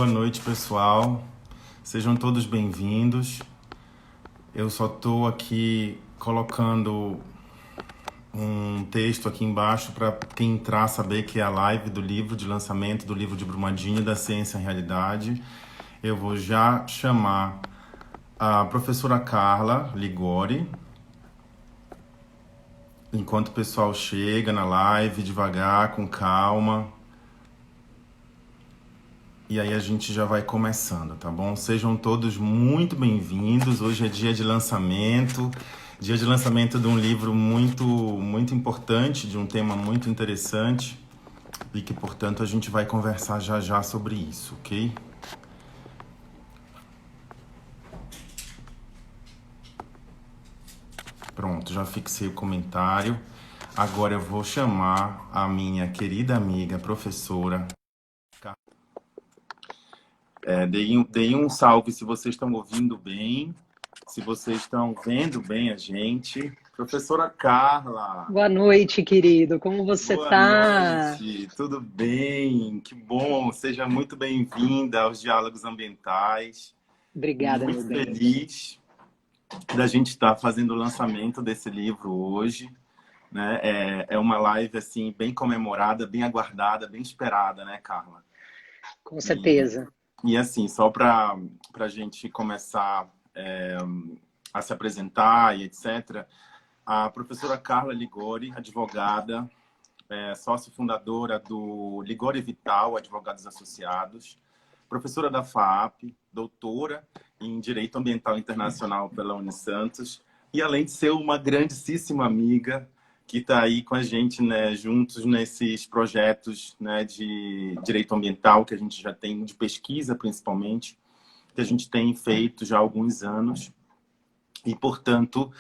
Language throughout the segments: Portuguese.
Boa noite, pessoal. Sejam todos bem-vindos. Eu só estou aqui colocando um texto aqui embaixo para quem entrar saber que é a live do livro de lançamento do livro de Brumadinho, da Ciência e Realidade. Eu vou já chamar a professora Carla Ligori. Enquanto o pessoal chega na live, devagar, com calma. E aí a gente já vai começando, tá bom? Sejam todos muito bem-vindos. Hoje é dia de lançamento de um livro muito importante, de um tema muito interessante e que, portanto, a gente vai conversar já já sobre isso, ok? Pronto, já fixei o comentário. Agora eu vou chamar a minha querida amiga, professora. Deem um salve se vocês estão ouvindo bem, se vocês estão vendo bem a gente. Professora Carla, Boa noite, querido. Como você boa tá? noite, tudo bem? Que bom, seja muito bem-vinda aos Diálogos Ambientais. Obrigada, meu Muito bem. feliz da gente estar fazendo o lançamento desse livro hoje, né? É uma live assim bem comemorada, bem aguardada, bem esperada, né, Carla? Com E, certeza. e assim, só para a gente começar a se apresentar e etc., a professora Carla Ligori, advogada, sócio fundadora do Ligori Vital, Advogados Associados, professora da FAAP, doutora em Direito Ambiental Internacional pela Unisantos, e além de ser uma grandíssima amiga que está aí com a gente, né, juntos nesses projetos, né, de direito ambiental que a gente já tem, de pesquisa principalmente, que a gente tem feito já há alguns anos. E, portanto,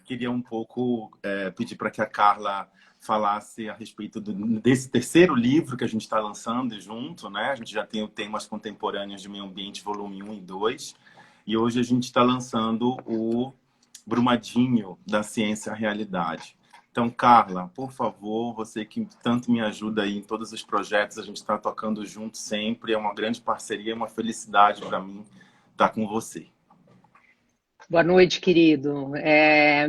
queria um pouco pedir para que a Carla falasse a respeito desse terceiro livro que a gente está lançando junto, né? A gente já tem o Temas Contemporâneos de Meio Ambiente, volume 1 e 2, e hoje a gente está lançando o Brumadinho, da Ciência e Realidade. Então, Carla, por favor, você que tanto me ajuda aí em todos os projetos, a gente está tocando junto sempre, é uma grande parceria, é uma felicidade para mim estar com você. Boa noite, querido.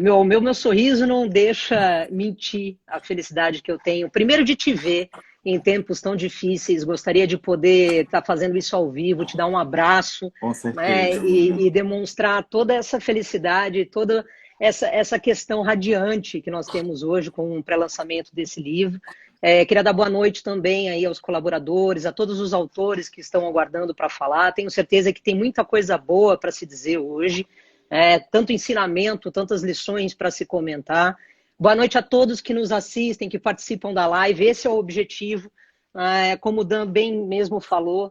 Meu sorriso não deixa mentir a felicidade que eu tenho. Primeiro de te ver em tempos tão difíceis. Gostaria de poder estar fazendo isso ao vivo, te dar um abraço, Com né, certeza. e demonstrar toda essa felicidade, toda essa questão radiante que nós temos hoje com o pré-lançamento desse livro. Queria dar boa noite também aí aos colaboradores, a todos os autores que estão aguardando para falar. Tenho certeza que tem muita coisa boa para se dizer hoje. Tanto ensinamento, tantas lições para se comentar. Boa noite a todos que nos assistem, que participam da live. Esse é o objetivo. Como o Dan bem mesmo falou,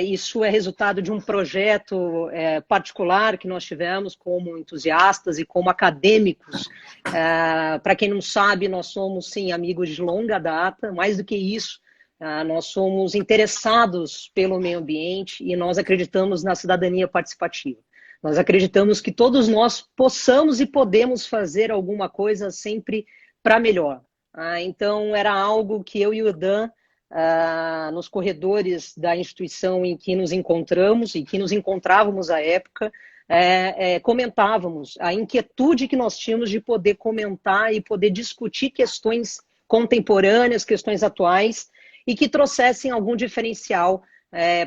isso é resultado de um projeto particular que nós tivemos como entusiastas e como acadêmicos. Para quem não sabe, nós somos, sim, amigos de longa data. Mais do que isso, nós somos interessados pelo meio ambiente e nós acreditamos na cidadania participativa. Nós acreditamos que todos nós possamos e podemos fazer alguma coisa sempre para melhor. Então, era algo que eu e o Dan, nos corredores da instituição em que nos encontramos e que nos encontrávamos à época, comentávamos a inquietude que nós tínhamos de poder comentar e poder discutir questões contemporâneas, questões atuais, e que trouxessem algum diferencial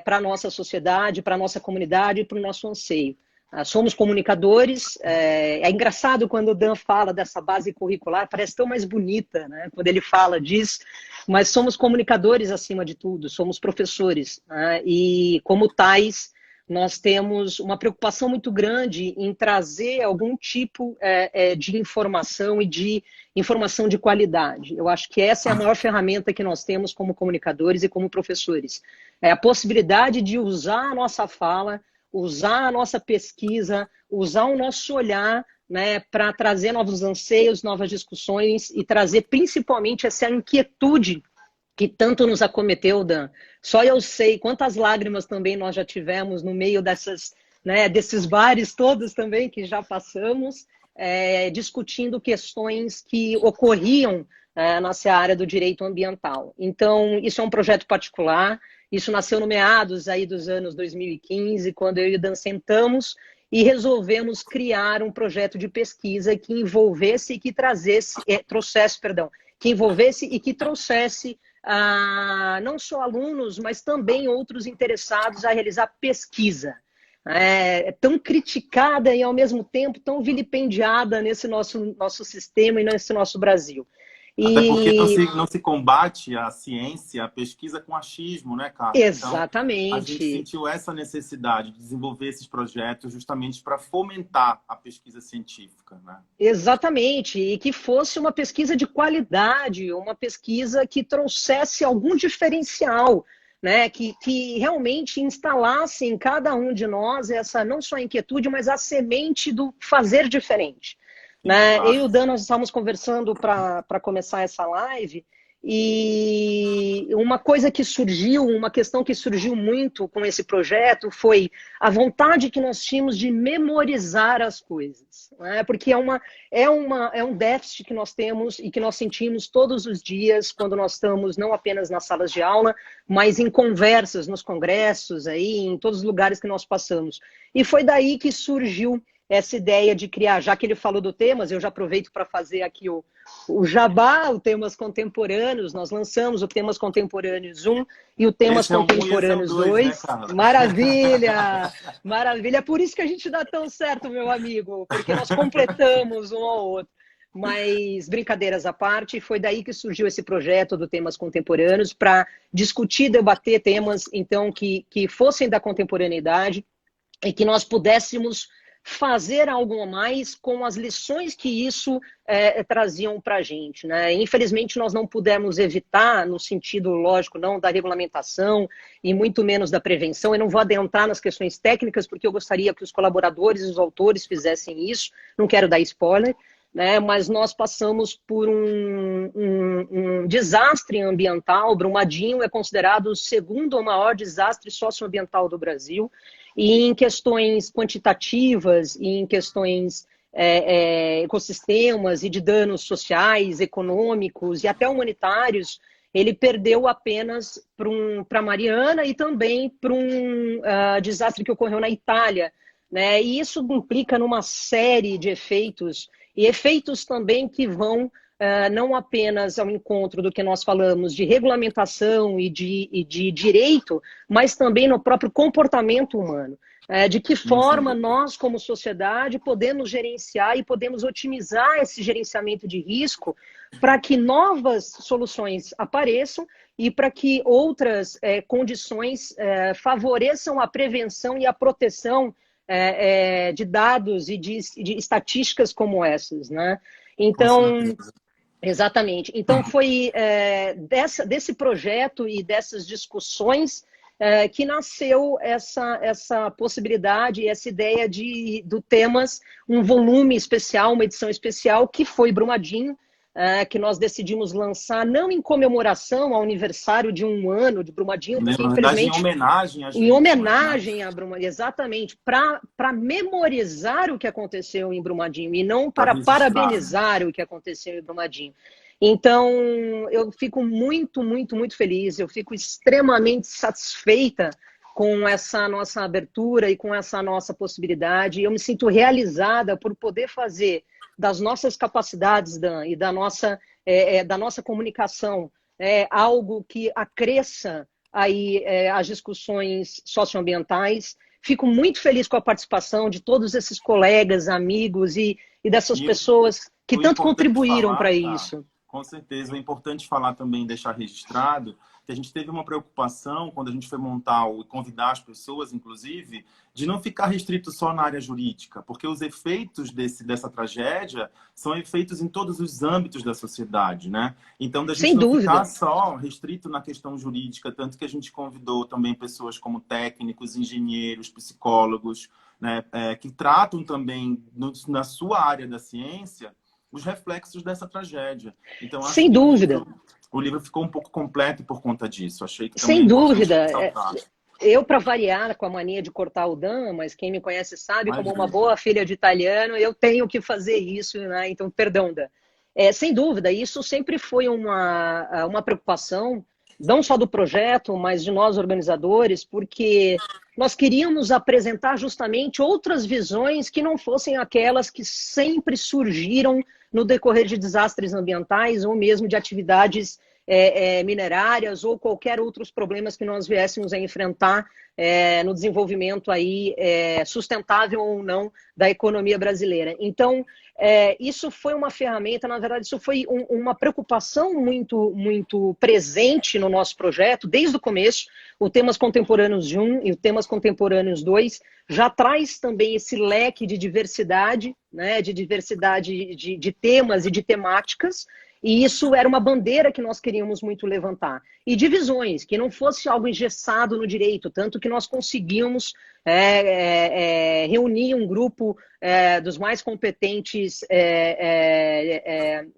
para a nossa sociedade, para a nossa comunidade e para o nosso anseio. Somos comunicadores, é engraçado quando o Dan fala dessa base curricular, parece tão mais bonita, né, quando ele fala disso, mas somos comunicadores acima de tudo, somos professores, né, e como tais, nós temos uma preocupação muito grande em trazer algum tipo de informação e de informação de qualidade. Eu acho que essa é a maior ferramenta que nós temos como comunicadores e como professores. É a possibilidade de usar a nossa fala, usar a nossa pesquisa, usar o nosso olhar, né, para trazer novos anseios, novas discussões e trazer principalmente essa inquietude que tanto nos acometeu, Dan. Só eu sei quantas lágrimas também nós já tivemos no meio desses bares todos também que já passamos, discutindo questões que ocorriam nessa área do direito ambiental. Então, isso é um projeto particular. Isso nasceu no meados aí dos anos 2015, quando eu e o Dan sentamos e resolvemos criar um projeto de pesquisa que envolvesse e que trouxesse e que trouxesse não só alunos, mas também outros interessados a realizar pesquisa. Tão criticada e, ao mesmo tempo, tão vilipendiada nesse nosso sistema e nesse nosso Brasil. Até porque não se combate a ciência, a pesquisa com achismo, né, Carla? Exatamente. Então, a gente sentiu essa necessidade de desenvolver esses projetos justamente para fomentar a pesquisa científica, né? Exatamente. E que fosse uma pesquisa de qualidade, uma pesquisa que trouxesse algum diferencial, né? Que realmente instalasse em cada um de nós essa não só a inquietude, mas a semente do fazer diferente. Né? Eu e o Dan, nós estávamos conversando para começar essa live, e uma coisa que surgiu, uma questão que surgiu muito com esse projeto foi a vontade que nós tínhamos de memorizar as coisas. Né? Porque é um déficit que nós temos e que nós sentimos todos os dias quando nós estamos não apenas nas salas de aula, mas em conversas, nos congressos, aí, em todos os lugares que nós passamos. E foi daí que surgiu essa ideia de criar, já que ele falou do Temas, eu já aproveito para fazer aqui o jabá, o Temas Contemporâneos. Nós lançamos o Temas Contemporâneos 1 e o Temas Contemporâneos 2. Né, maravilha! Maravilha! É por isso que a gente dá tão certo, meu amigo, porque nós completamos um ao outro. Mas, brincadeiras à parte, foi daí que surgiu esse projeto do Temas Contemporâneos para discutir, debater temas, então, que fossem da contemporaneidade e que nós pudéssemos fazer algo a mais com as lições que isso traziam para a gente. Né? Infelizmente, nós não pudemos evitar, no sentido lógico, não da regulamentação e muito menos da prevenção. Eu não vou adentrar nas questões técnicas, porque eu gostaria que os colaboradores e os autores fizessem isso, não quero dar spoiler, né? Mas nós passamos por um desastre ambiental. Brumadinho é considerado o segundo maior desastre socioambiental do Brasil. E em questões quantitativas, e em questões ecossistemas e de danos sociais, econômicos e até humanitários, ele perdeu apenas para Mariana e também para um desastre que ocorreu na Itália. Né? E isso implica numa série de efeitos, e efeitos também que vão não apenas ao encontro do que nós falamos de regulamentação e de direito, mas também no próprio comportamento humano. De que forma nós, como sociedade, podemos gerenciar e podemos otimizar esse gerenciamento de risco para que novas soluções apareçam e para que outras condições favoreçam a prevenção e a proteção de dados e de estatísticas como essas. Né? Então, exatamente. Então, foi desse projeto e dessas discussões que nasceu essa possibilidade, essa ideia do Temas, um volume especial, uma edição especial, que foi Brumadinho, que nós decidimos lançar, não em comemoração ao aniversário de 1 ano de Brumadinho, porque, na verdade, em homenagem às em homenagem a Brumadinho, exatamente, para memorizar o que aconteceu em Brumadinho e não para parabenizar o que aconteceu em Brumadinho. Então, eu fico muito, muito, muito feliz, eu fico extremamente satisfeita com essa nossa abertura e com essa nossa possibilidade. Eu me sinto realizada por poder fazer das nossas capacidades, Dan, e da nossa comunicação algo que acresça aí as discussões socioambientais. Fico muito feliz com a participação de todos esses colegas, amigos e dessas pessoas que tanto contribuíram para isso. Com certeza. É importante falar também, deixar registrado, que a gente teve uma preocupação quando a gente foi montar e convidar as pessoas, inclusive, de não ficar restrito só na área jurídica, porque os efeitos dessa tragédia são efeitos em todos os âmbitos da sociedade, né? Então, da gente não ficar só restrito na questão jurídica, tanto que a gente convidou também pessoas como técnicos, engenheiros, psicólogos, né, que tratam também, na sua área da ciência, os reflexos dessa tragédia. Então, acho sem dúvida. O livro ficou um pouco completo por conta disso. Achei que sem dúvida. Eu, para variar com a mania de cortar o Dan, mas quem me conhece sabe, como uma boa filha de italiano, eu tenho que fazer isso, né? Então, perdão, Dan. Sem dúvida, isso sempre foi uma preocupação não só do projeto, mas de nós organizadores, porque nós queríamos apresentar justamente outras visões que não fossem aquelas que sempre surgiram no decorrer de desastres ambientais ou mesmo de atividades minerárias ou qualquer outros problemas que nós viéssemos a enfrentar no desenvolvimento aí, sustentável ou não da economia brasileira. Então, isso foi uma ferramenta, na verdade, isso foi uma preocupação muito presente no nosso projeto, desde o começo. O Temas Contemporâneos 1 e o Temas Contemporâneos 2 já traz também esse leque de diversidade, né, de diversidade de temas e de temáticas, e isso era uma bandeira que nós queríamos muito levantar. E divisões, que não fosse algo engessado no direito, tanto que nós conseguimos reunir um grupo dos mais competentes,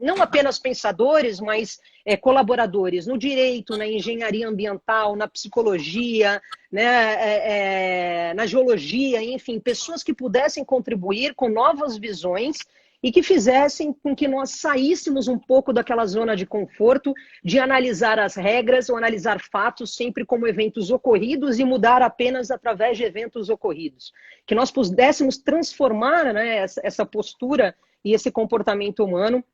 não apenas pensadores, mas colaboradores no direito, na engenharia ambiental, na psicologia, né, na geologia, enfim, pessoas que pudessem contribuir com novas visões e que fizessem com que nós saíssemos um pouco daquela zona de conforto de analisar as regras ou analisar fatos sempre como eventos ocorridos e mudar apenas através de eventos ocorridos. Que nós pudéssemos transformar, né, essa postura e esse comportamento humano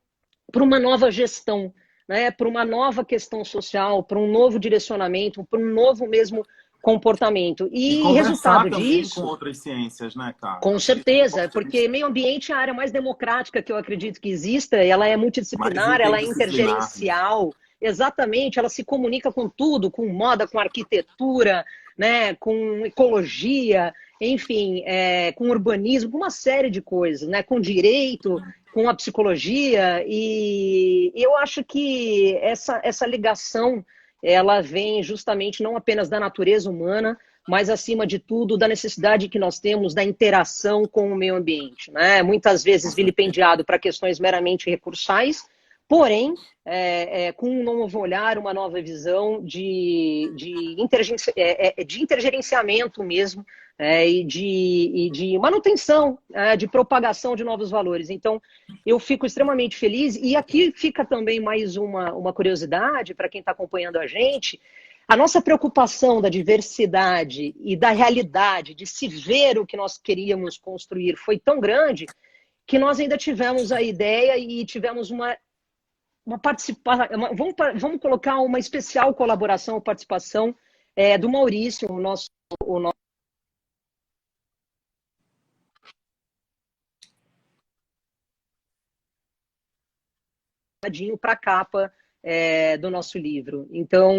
para uma nova gestão, né, para uma nova questão social, para um novo direcionamento, para um novo mesmo comportamento. E Resultado também disso... com outras ciências, né, cara? Com certeza, porque meio ambiente é a área mais democrática que eu acredito que exista, ela é multidisciplinar, ela é intergerencial, exatamente, ela se comunica com tudo, com moda, com arquitetura, né, com ecologia, enfim, com urbanismo, com uma série de coisas, né, com direito, com a psicologia, e eu acho que essa ligação, ela vem justamente não apenas da natureza humana, mas, acima de tudo, da necessidade que nós temos da interação com o meio ambiente, né? Muitas vezes vilipendiado para questões meramente recursais, porém, com um novo olhar, uma nova visão de intergerenciamento mesmo, e de manutenção, de propagação de novos valores. Então, eu fico extremamente feliz, e aqui fica também mais uma curiosidade para quem está acompanhando a gente. A nossa preocupação da diversidade e da realidade, de se ver o que nós queríamos construir, foi tão grande que nós ainda tivemos a ideia e tivemos uma participação, vamos colocar uma especial colaboração, participação do Maurício, o nosso para a capa do nosso livro. Então,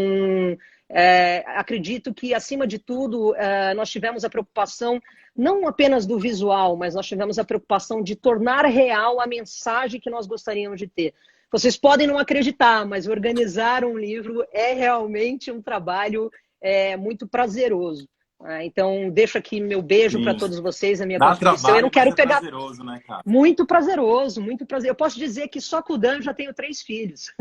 acredito que, acima de tudo, nós tivemos a preocupação não apenas do visual, mas nós tivemos a preocupação de tornar real a mensagem que nós gostaríamos de ter. Vocês podem não acreditar, mas organizar um livro é realmente um trabalho muito prazeroso. Então, deixo aqui meu beijo para todos vocês, a minha contribuição. Eu não quero pegar... prazeroso, né, cara? Muito prazeroso, muito prazeroso. Eu posso dizer que só com o Dan já tenho 3 filhos.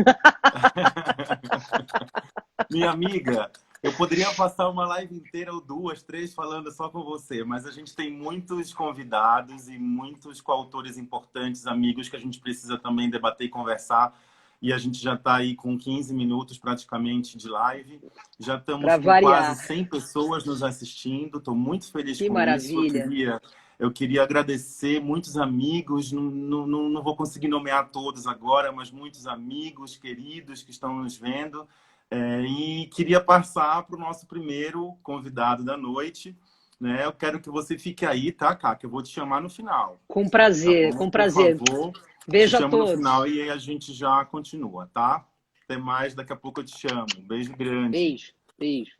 Minha amiga, eu poderia passar uma live inteira ou 2, 3 falando só com você, mas a gente tem muitos convidados e muitos coautores importantes, amigos, que a gente precisa também debater e conversar. E a gente já está aí com 15 minutos praticamente de live. Já estamos com quase 100 pessoas nos assistindo. Estou muito feliz com maravilha. isso. Eu queria agradecer muitos amigos, não vou conseguir nomear todos agora, mas muitos amigos queridos que estão nos vendo. E queria passar para o nosso primeiro convidado da noite. Né? Eu quero que você fique aí, tá, Cá? Que eu vou te chamar no final. Com prazer, tá bom? com prazer. Por favor. Beijo a todos. No final e aí a gente já continua, tá? Até mais, daqui a pouco eu te chamo. Um beijo grande. Beijo, beijo.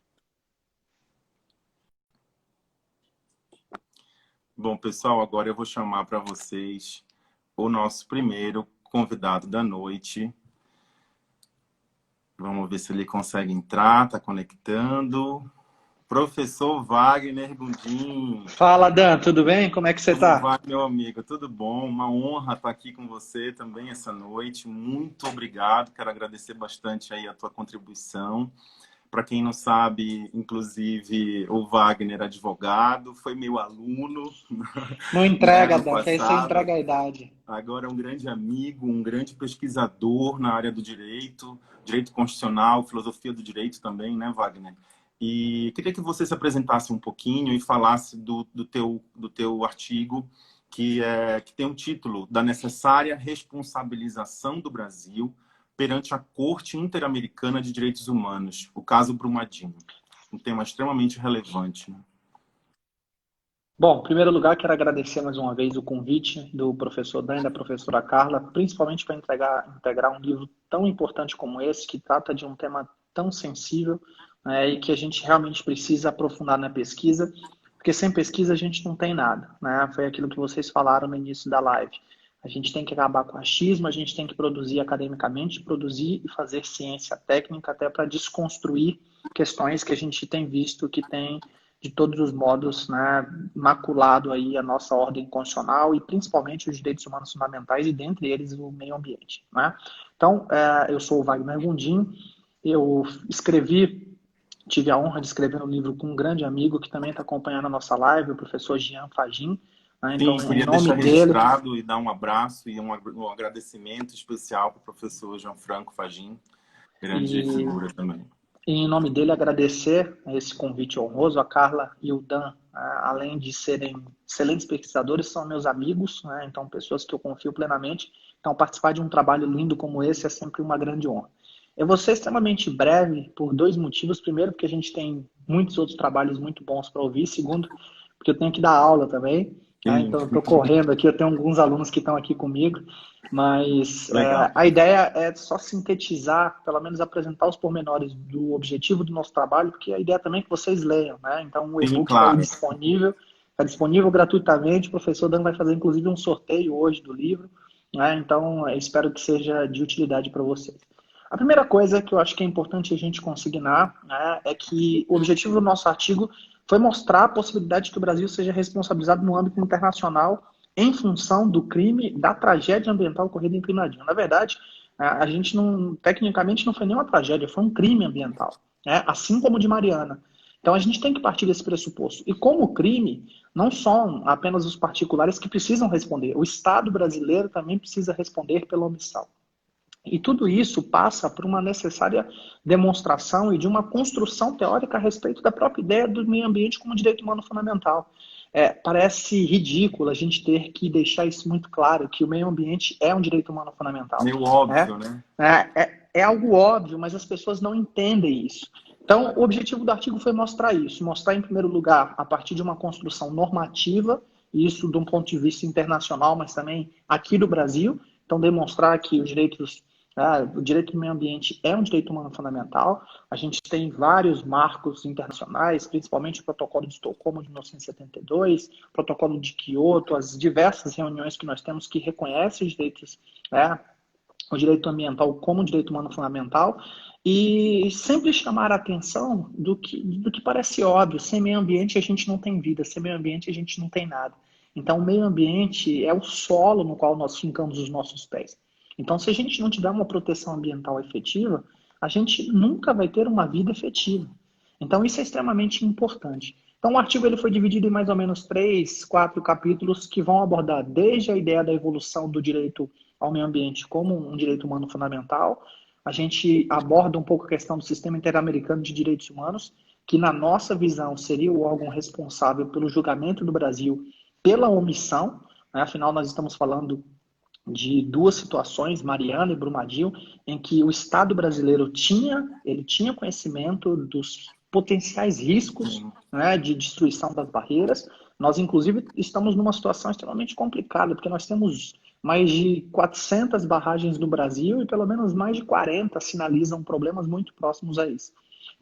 Bom, pessoal, agora eu vou chamar para vocês o nosso primeiro convidado da noite. Vamos ver se ele consegue entrar, tá conectando. Professor Wagner Gondim. Fala, Dan, tudo bem? Como é que você tá? Como vai, meu amigo? Tudo bom? Uma honra estar aqui com você também essa noite. Muito obrigado. Quero agradecer bastante aí a tua contribuição. Para quem não sabe, inclusive, o Wagner, advogado, foi meu aluno, Não né, entrega, no Dan, que aí você passado. entrega a idade. Agora é um grande amigo, um grande pesquisador na área do direito constitucional, filosofia do direito também, né, Wagner? E queria que você se apresentasse um pouquinho e falasse do teu artigo, que tem o título da necessária responsabilização do Brasil perante a Corte Interamericana de Direitos Humanos, o caso Brumadinho. Um tema extremamente relevante, né? Bom, em primeiro lugar, quero agradecer mais uma vez o convite do professor Dan e da professora Carla, principalmente para integrar um livro tão importante como esse, que trata de um tema tão sensível, né, e que a gente realmente precisa aprofundar na pesquisa, porque sem pesquisa a gente não tem nada, né? Foi aquilo que vocês falaram no início da live. A gente tem que acabar com o achismo, a gente tem que produzir academicamente, produzir e fazer ciência técnica até para desconstruir questões que a gente tem visto que tem de todos os modos, né, maculado aí a nossa ordem constitucional e principalmente os direitos humanos fundamentais e dentre eles o meio ambiente, né? Então, eu sou o Wagner Gondim, eu tive a honra de escrever um livro com um grande amigo que também está acompanhando a nossa live, o professor Jean Fagin, né? Sim, Então, em queria nome deixar dele... registrado e dar um abraço e um agradecimento especial para o professor Gianfranco Fagin, grande figura também. E em nome dele agradecer esse convite honroso, a Carla e o Dan, além de serem excelentes pesquisadores, são meus amigos, né? Então pessoas que eu confio plenamente. Então participar de um trabalho lindo como esse é sempre uma grande honra. Eu vou ser extremamente breve por dois motivos. Primeiro, porque a gente tem muitos outros trabalhos muito bons para ouvir. Segundo, porque eu tenho que dar aula também. Né? Sim, Então eu estou correndo aqui, eu tenho alguns alunos que estão aqui comigo. Mas legal. a ideia é só sintetizar, pelo menos apresentar os pormenores do objetivo do nosso trabalho, porque a ideia também é que vocês leiam, né? Então o Sim, e-book claro. está disponível gratuitamente, o professor Dan vai fazer inclusive um sorteio hoje do livro, né? Então eu espero que seja de utilidade para vocês. A primeira coisa que eu acho que é importante a gente consignar, né, é que o objetivo do nosso artigo foi mostrar a possibilidade de que o Brasil seja responsabilizado no âmbito internacional em função do crime, da tragédia ambiental ocorrida em Brumadinho. Na verdade, a gente não, tecnicamente, não foi nenhuma tragédia, foi um crime ambiental, né? Assim como o de Mariana. Então a gente tem que partir desse pressuposto. E como crime, não são apenas os particulares que precisam responder, o Estado brasileiro também precisa responder pela omissão. E tudo isso passa por uma necessária demonstração e de uma construção teórica a respeito da própria ideia do meio ambiente como direito humano fundamental. Parece ridículo a gente ter que deixar isso muito claro, que o meio ambiente é um direito humano fundamental. Meio óbvio, né? É algo óbvio, mas as pessoas não entendem isso. Então, o objetivo do artigo foi mostrar isso. Mostrar, em primeiro lugar, a partir de uma construção normativa, isso de um ponto de vista internacional, mas também aqui do Brasil. Então, demonstrar que os direitos... o direito do meio ambiente é um direito humano fundamental. A gente tem vários marcos internacionais, principalmente o Protocolo de Estocolmo de 1972, o Protocolo de Quioto, as diversas reuniões que nós temos que reconhecem os direitos, o direito ambiental como um direito humano fundamental, e sempre chamar a atenção do que parece óbvio. Sem meio ambiente a gente não tem vida, sem meio ambiente a gente não tem nada. Então, o meio ambiente é o solo no qual nós fincamos os nossos pés. Então, se a gente não tiver uma proteção ambiental efetiva, a gente nunca vai ter uma vida efetiva. Então, isso é extremamente importante. Então, o artigo ele foi dividido em mais ou menos 3, 4 capítulos que vão abordar desde a ideia da evolução do direito ao meio ambiente como um direito humano fundamental. A gente aborda um pouco a questão do Sistema Interamericano de Direitos Humanos, que na nossa visão seria o órgão responsável pelo julgamento do Brasil pela omissão, né? Afinal, nós estamos falando de duas situações, Mariana e Brumadinho, em que o Estado brasileiro tinha conhecimento dos potenciais riscos, né, de destruição das barreiras. Nós, inclusive, estamos numa situação extremamente complicada, porque nós temos mais de 400 barragens no Brasil e pelo menos mais de 40 sinalizam problemas muito próximos a isso.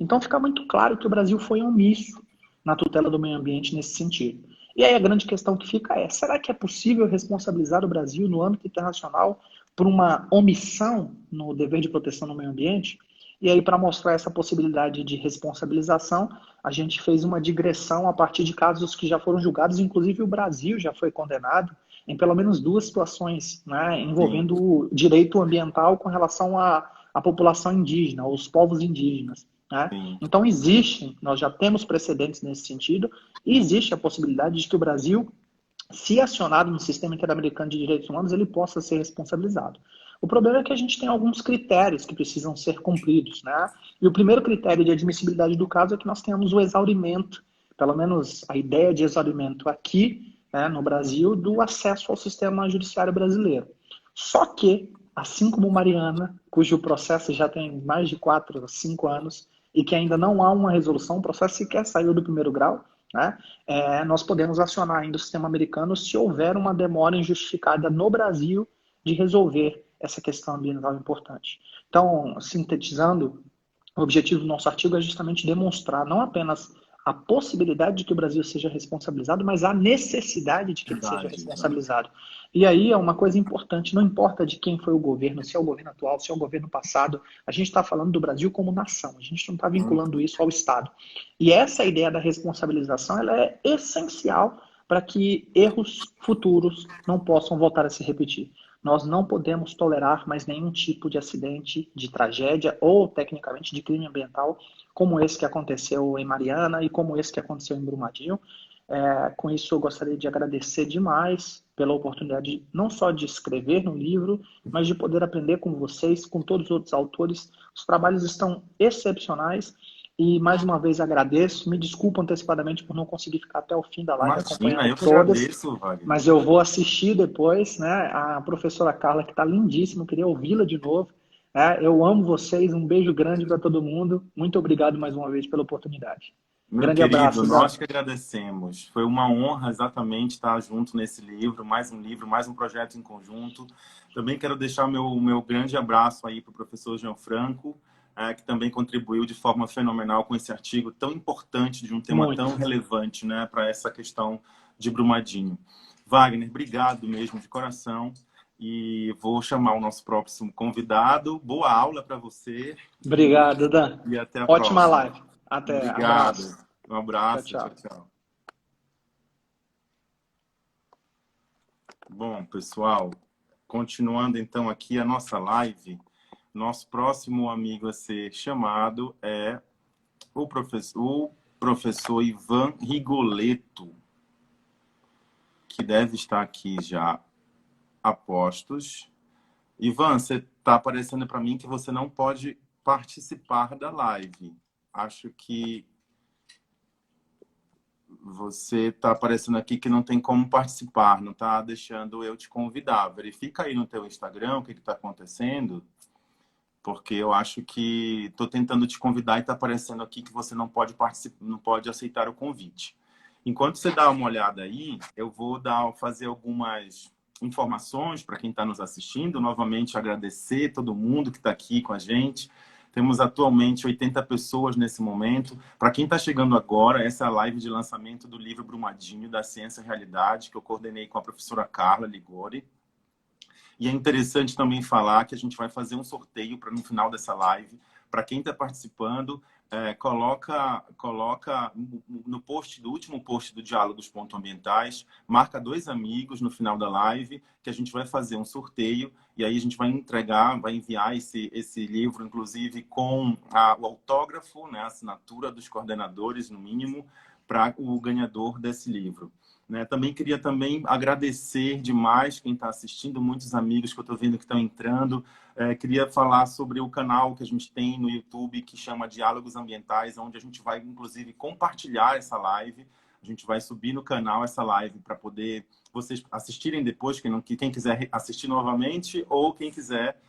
Então fica muito claro que o Brasil foi omisso na tutela do meio ambiente nesse sentido. E aí a grande questão que fica é, será que é possível responsabilizar o Brasil no âmbito internacional por uma omissão no dever de proteção do meio ambiente? E aí, para mostrar essa possibilidade de responsabilização, a gente fez uma digressão a partir de casos que já foram julgados, inclusive o Brasil já foi condenado em pelo menos duas situações, né, envolvendo o direito ambiental com relação à população indígena, aos povos indígenas. né? Sim. Então existe, nós já temos precedentes nesse sentido, e existe a possibilidade de que o Brasil, se acionado no sistema interamericano de direitos humanos, ele possa ser responsabilizado. O problema é que a gente tem alguns critérios que precisam ser cumpridos, né? E o primeiro critério de admissibilidade do caso é que nós tenhamos o exaurimento, pelo menos a ideia de exaurimento aqui, né, no Brasil, do acesso ao sistema judiciário brasileiro. Só que, assim como Mariana, cujo processo já tem mais de 4 a 5 anos e que ainda não há uma resolução, o processo sequer saiu do primeiro grau, né? Nós podemos acionar ainda o sistema americano se houver uma demora injustificada no Brasil de resolver essa questão ambiental importante. Então, sintetizando, o objetivo do nosso artigo é justamente demonstrar não apenas a possibilidade de que o Brasil seja responsabilizado, mas a necessidade de que ele seja Verdade, responsabilizado. E aí é uma coisa importante, não importa de quem foi o governo, se é o governo atual, se é o governo passado, a gente está falando do Brasil como nação, a gente não está vinculando isso ao Estado. E essa ideia da responsabilização, ela é essencial para que erros futuros não possam voltar a se repetir. Nós não podemos tolerar mais nenhum tipo de acidente, de tragédia ou, tecnicamente, de crime ambiental como esse que aconteceu em Mariana e como esse que aconteceu em Brumadinho. Com isso, eu gostaria de agradecer demais pela oportunidade não só de escrever no livro, mas de poder aprender com vocês, com todos os outros autores. Os trabalhos estão excepcionais e, mais uma vez, agradeço. Me desculpo antecipadamente por não conseguir ficar até o fim da live Imagina, acompanhando eu que todas, agradeço, Wagner. mas eu vou assistir depois, né? A professora Carla, que está lindíssima, queria ouvi-la de novo. Eu amo vocês, um beijo grande para todo mundo. Muito obrigado mais uma vez pela oportunidade. Meu Grande querido, abraço, nós Dan. que agradecemos. Foi uma honra exatamente estar junto nesse livro, mais um projeto em conjunto. Também quero deixar meu grande abraço aí para o professor Jean Franco, que também contribuiu de forma fenomenal com esse artigo tão importante, de um tema tão relevante, né, para essa questão de Brumadinho. Wagner, obrigado mesmo, de coração. E vou chamar o nosso próximo convidado. Boa aula para você. Obrigado, Dan. E até a Ótima próxima. live. Até. Obrigado. Abraço. Um abraço. Tchau, Tchau, tchau. tchau. Bom, pessoal, continuando então aqui a nossa live, nosso próximo amigo a ser chamado é o professor Ivan Rigoletto, que deve estar aqui já a postos. Ivan, você está aparecendo para mim que você não pode participar da live. Acho que você está aparecendo aqui que não tem como participar, não está deixando eu te convidar. Verifica aí no teu Instagram o que está acontecendo, porque eu acho que estou tentando te convidar e está aparecendo aqui que você não pode participar, não pode aceitar o convite. Enquanto você dá uma olhada aí, eu vou fazer algumas informações para quem está nos assistindo. Novamente, agradecer todo mundo que está aqui com a gente. Temos atualmente 80 pessoas nesse momento. Para quem está chegando agora, essa é a live de lançamento do livro Brumadinho, da Ciência e Realidade, que eu coordenei com a professora Carla Ligori. E é interessante também falar que a gente vai fazer um sorteio para no final dessa live. Para quem está participando, coloca no post, do último post do Diálogos Ambientais, marca 2 amigos no final da live, que a gente vai fazer um sorteio, e aí a gente vai enviar esse livro, inclusive, com o autógrafo, né, a assinatura dos coordenadores, no mínimo, para o ganhador desse livro. Também queria agradecer demais quem está assistindo, muitos amigos que eu estou vendo que estão entrando. Queria falar sobre o canal que a gente tem no YouTube, que chama Diálogos Ambientais, onde a gente vai, inclusive, compartilhar essa live. A gente vai subir no canal essa live para poder vocês assistirem depois, quem quiser assistir novamente, ou quem quiser,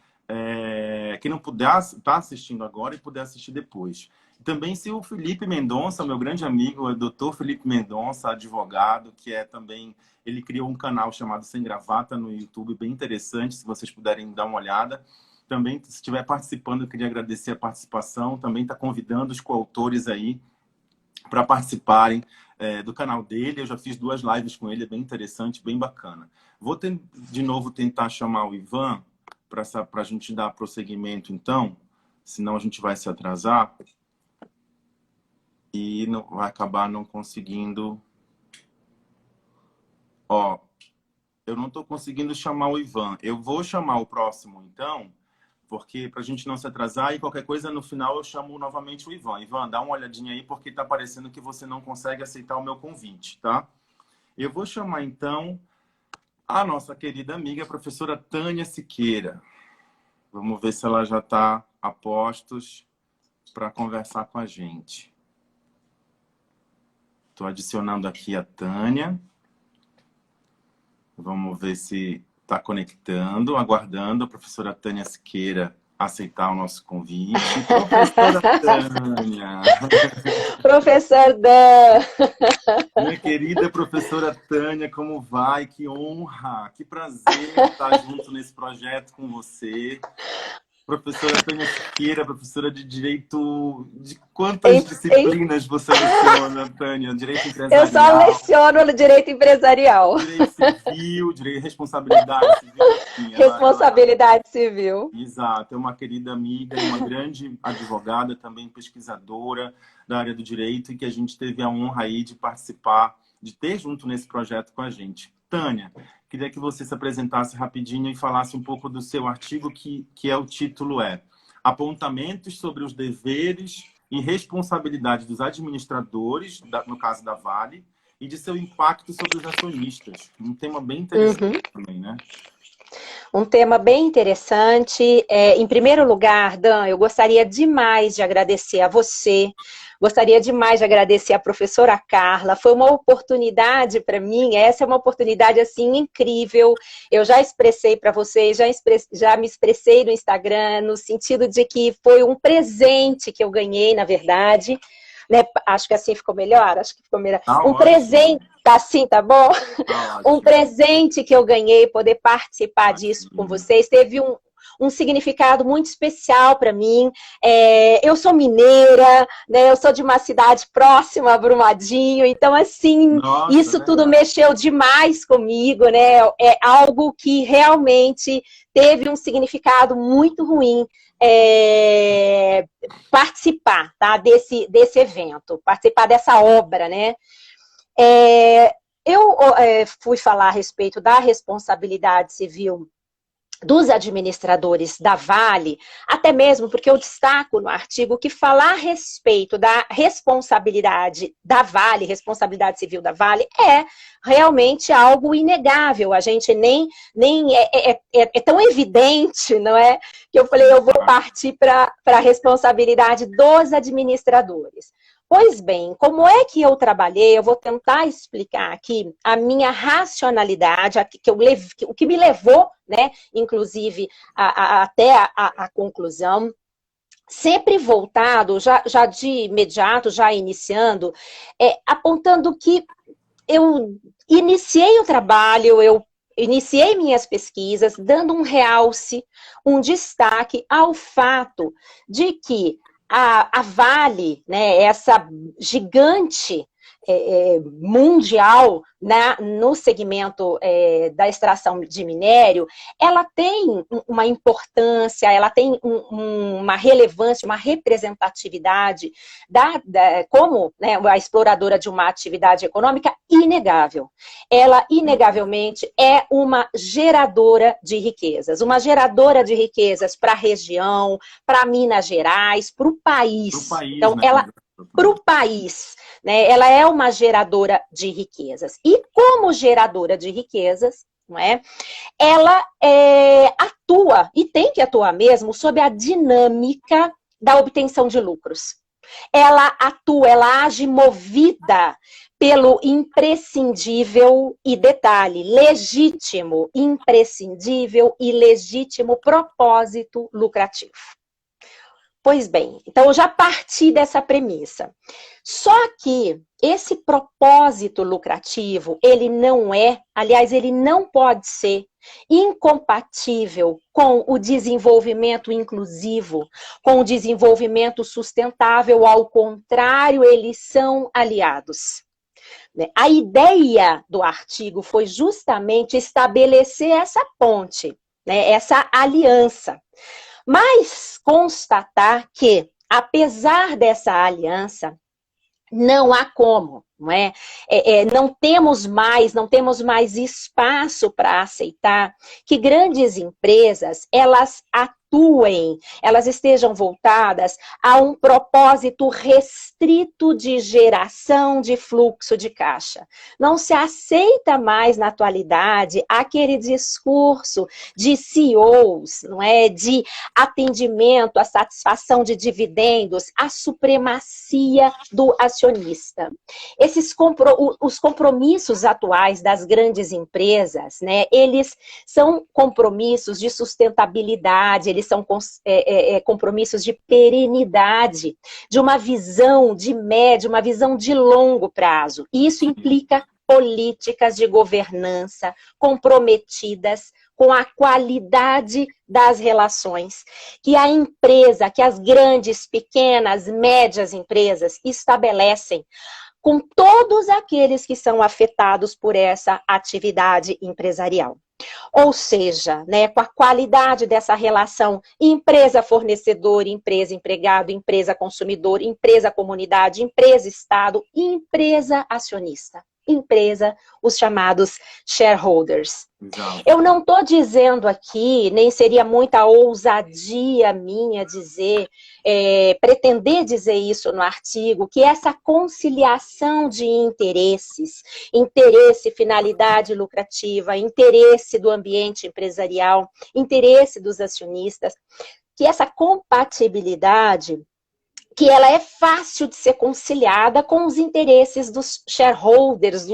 quem não puder estar assistindo agora e puder assistir depois. Também se o Felipe Mendonça, meu grande amigo, o Dr. Felipe Mendonça, advogado, que também, ele criou um canal chamado Sem Gravata no YouTube, bem interessante, se vocês puderem dar uma olhada. Também, se estiver participando, eu queria agradecer a participação, também está convidando os coautores aí para participarem do canal dele. Eu já fiz 2 lives com ele, é bem interessante, bem bacana. Vou de novo tentar chamar o Ivan para a gente dar prosseguimento, então, senão a gente vai se atrasar. E não, vai acabar não conseguindo... eu não estou conseguindo chamar o Ivan. Eu vou chamar o próximo, então, porque para a gente não se atrasar, e qualquer coisa no final eu chamo novamente o Ivan. Ivan, dá uma olhadinha aí, porque está parecendo que você não consegue aceitar o meu convite, tá? Eu vou chamar então a nossa querida amiga, a professora Tânia Siqueira. Vamos ver se ela já está a postos para conversar com a gente. Estou adicionando aqui a Tânia. Vamos ver se está conectando, aguardando a professora Tânia Siqueira aceitar o nosso convite. Professora Tânia! Professor Dan! Minha querida professora Tânia, como vai? Que honra, que prazer estar junto nesse projeto com você. Professora Tânia Siqueira, professora de Direito... De quantas disciplinas você leciona, Tânia? Direito empresarial? Eu só leciono no Direito Empresarial. Direito Civil, Responsabilidade Civil. Enfim, Responsabilidade Civil. Exato, é uma querida amiga e uma grande advogada, também pesquisadora da área do direito, e que a gente teve a honra aí de participar, de ter junto nesse projeto com a gente. Tânia, queria que você se apresentasse rapidinho e falasse um pouco do seu artigo, que o título é Apontamentos sobre os deveres e responsabilidade dos administradores, no caso da Vale, e de seu impacto sobre os acionistas. Um tema bem interessante também, né? Um tema bem interessante. Em primeiro lugar, Dan, eu gostaria demais de agradecer a você, gostaria demais de agradecer a professora Carla. Foi uma oportunidade para mim, essa é uma oportunidade assim incrível. Eu já expressei para vocês, já me expressei no Instagram, no sentido de que foi um presente que eu ganhei, na verdade. Né? Acho que assim ficou melhor, acho que ficou melhor. Um presente, assim, tá bom? Um presente que eu ganhei, poder participar disso com vocês, teve um significado muito especial para mim. Eu sou mineira, né? Eu sou de uma cidade próxima a Brumadinho, então assim, isso tudo mexeu demais comigo, né? É algo que realmente teve um significado muito ruim. Participar, tá, desse evento, participar dessa obra, né? Eu fui falar a respeito da responsabilidade civil dos administradores da Vale, até mesmo porque eu destaco no artigo que falar a respeito da responsabilidade da Vale, responsabilidade civil da Vale, é realmente algo inegável. A gente nem é tão evidente, não é? Que eu falei, eu vou partir para a responsabilidade dos administradores. Pois bem, como é que eu trabalhei? Eu vou tentar explicar aqui a minha racionalidade, o que me levou, né, inclusive, até a conclusão, sempre voltado, já de imediato, já iniciando, apontando que eu iniciei o trabalho, eu iniciei minhas pesquisas, dando um realce, um destaque ao fato de que a Vale, né, essa gigante mundial no segmento da extração de minério, ela tem uma importância, ela tem uma relevância, uma representatividade como, né, a exploradora de uma atividade econômica inegável. Ela, inegavelmente, é uma geradora de riquezas para a região, para Minas Gerais, para o país. Então, né? ela para o país, né? Ela é uma geradora de riquezas. E como geradora de riquezas, não é? Ela atua, e tem que atuar mesmo, sob a dinâmica da obtenção de lucros. Ela atua, ela age movida pelo imprescindível e, detalhe, legítimo, imprescindível e legítimo propósito lucrativo. Pois bem, então eu já parti dessa premissa. Só que esse propósito lucrativo, ele não ele não pode ser incompatível com o desenvolvimento inclusivo, com o desenvolvimento sustentável. Ao contrário, eles são aliados. A ideia do artigo foi justamente estabelecer essa ponte, né, essa aliança. Mas constatar que, apesar dessa aliança, não há como não é? Não temos mais espaço para aceitar que grandes empresas, elas atuem, elas estejam voltadas a um propósito restrito de geração de fluxo de caixa. Não se aceita mais na atualidade aquele discurso de CEOs, não é? De atendimento, a satisfação de dividendos, a supremacia do acionista. Os compromissos atuais das grandes empresas, né, eles são compromissos de sustentabilidade, eles são compromissos de perenidade, de uma visão de médio, uma visão de longo prazo. E isso implica políticas de governança comprometidas com a qualidade das relações que a empresa, que as grandes, pequenas, médias empresas estabelecem com todos aqueles que são afetados por essa atividade empresarial. Ou seja, né, com a qualidade dessa relação empresa-fornecedor, empresa-empregado, empresa-consumidor, empresa-comunidade, empresa-estado, empresa-acionista. Empresa, os chamados shareholders. Exato. Eu não estou dizendo aqui, nem seria muita ousadia minha dizer, pretender dizer isso no artigo, que essa conciliação de interesses, interesse, finalidade lucrativa, interesse do ambiente empresarial, interesse dos acionistas, que essa compatibilidade, que ela é fácil de ser conciliada com os interesses dos shareholders,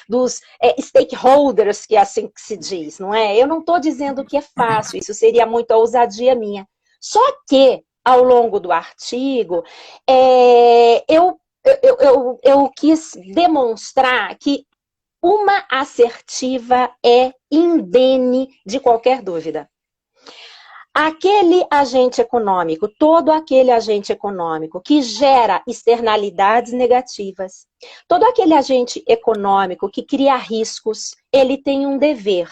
dos stakeholders, que é assim que se diz, não é? Eu não estou dizendo que é fácil, isso seria muita ousadia minha. Só que, ao longo do artigo, eu quis demonstrar que uma assertiva é indene de qualquer dúvida. Aquele agente econômico, todo aquele agente econômico que gera externalidades negativas, todo aquele agente econômico que cria riscos, ele tem um dever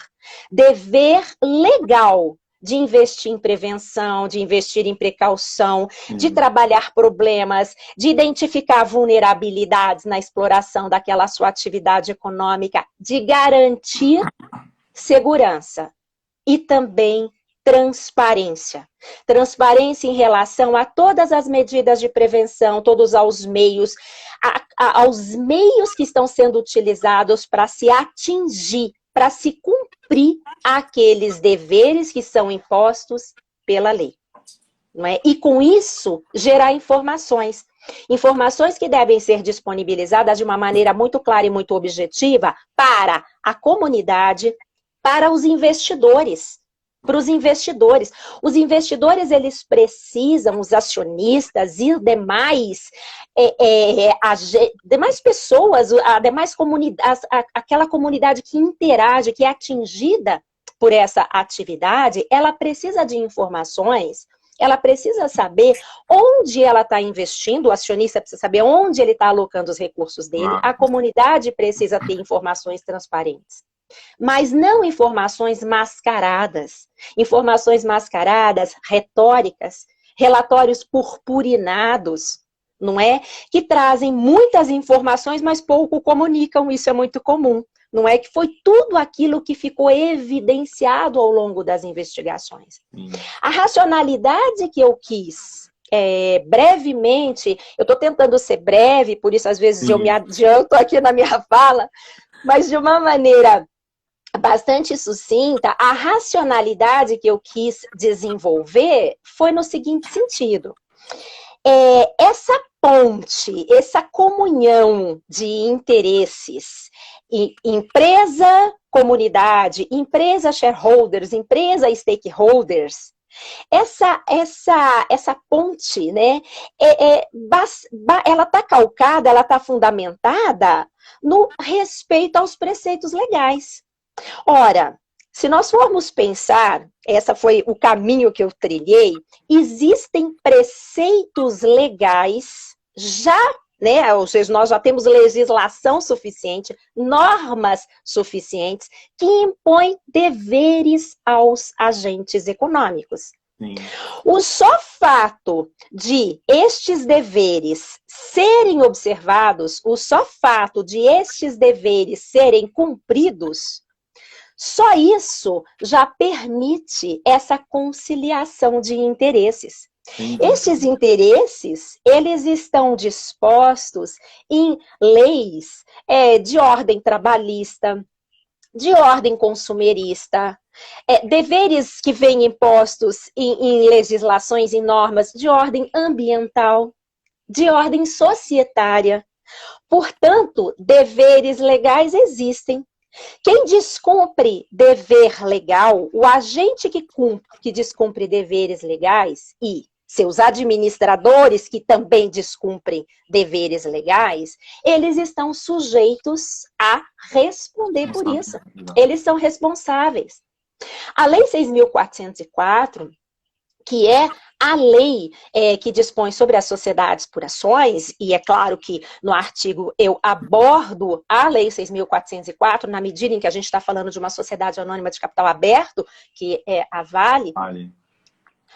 legal de investir em prevenção, de investir em precaução, de trabalhar problemas, de identificar vulnerabilidades na exploração daquela sua atividade econômica, de garantir segurança e também transparência. Transparência em relação a todas as medidas de prevenção, todos aos meios que estão sendo utilizados para se atingir, para se cumprir aqueles deveres que são impostos pela lei. Não é? E com isso, gerar informações. Informações que devem ser disponibilizadas de uma maneira muito clara e muito objetiva para a comunidade, para os investidores. Para os investidores. Os investidores, eles precisam, os acionistas e demais pessoas, aquela comunidade que interage, que é atingida por essa atividade, ela precisa de informações, ela precisa saber onde ela está investindo, o acionista precisa saber onde ele está alocando os recursos dele, a comunidade precisa ter informações transparentes. Mas não informações mascaradas, retóricas, relatórios purpurinados, não é? Que trazem muitas informações, mas pouco comunicam, isso é muito comum, não é? Que foi tudo aquilo que ficou evidenciado ao longo das investigações. A racionalidade que eu quis brevemente, eu estou tentando ser breve, por isso às vezes eu me adianto aqui na minha fala, mas de uma maneira bastante sucinta, a racionalidade que eu quis desenvolver foi no seguinte sentido. Essa ponte, essa comunhão de interesses, empresa, comunidade, empresa shareholders, empresa stakeholders, essa ponte, né, ela está calcada, ela está fundamentada no respeito aos preceitos legais. Ora, se nós formos pensar, esse foi o caminho que eu trilhei, existem preceitos legais já, né, ou seja, nós já temos legislação suficiente, normas suficientes que impõem deveres aos agentes econômicos. Sim. O só fato de estes deveres serem observados, o só fato de estes deveres serem cumpridos, só isso já permite essa conciliação de interesses. Estes interesses, eles estão dispostos em leis de ordem trabalhista, de ordem consumerista, deveres que vêm impostos em legislações e normas de ordem ambiental, de ordem societária. Portanto, deveres legais existem. Quem descumpre dever legal, o agente que descumpre deveres legais e seus administradores que também descumprem deveres legais, eles estão sujeitos a responder por isso. Eles são responsáveis. A Lei 6.404, que é a lei que dispõe sobre as sociedades por ações, e é claro que no artigo eu abordo a Lei 6.404, na medida em que a gente está falando de uma sociedade anônima de capital aberto, que é a Vale.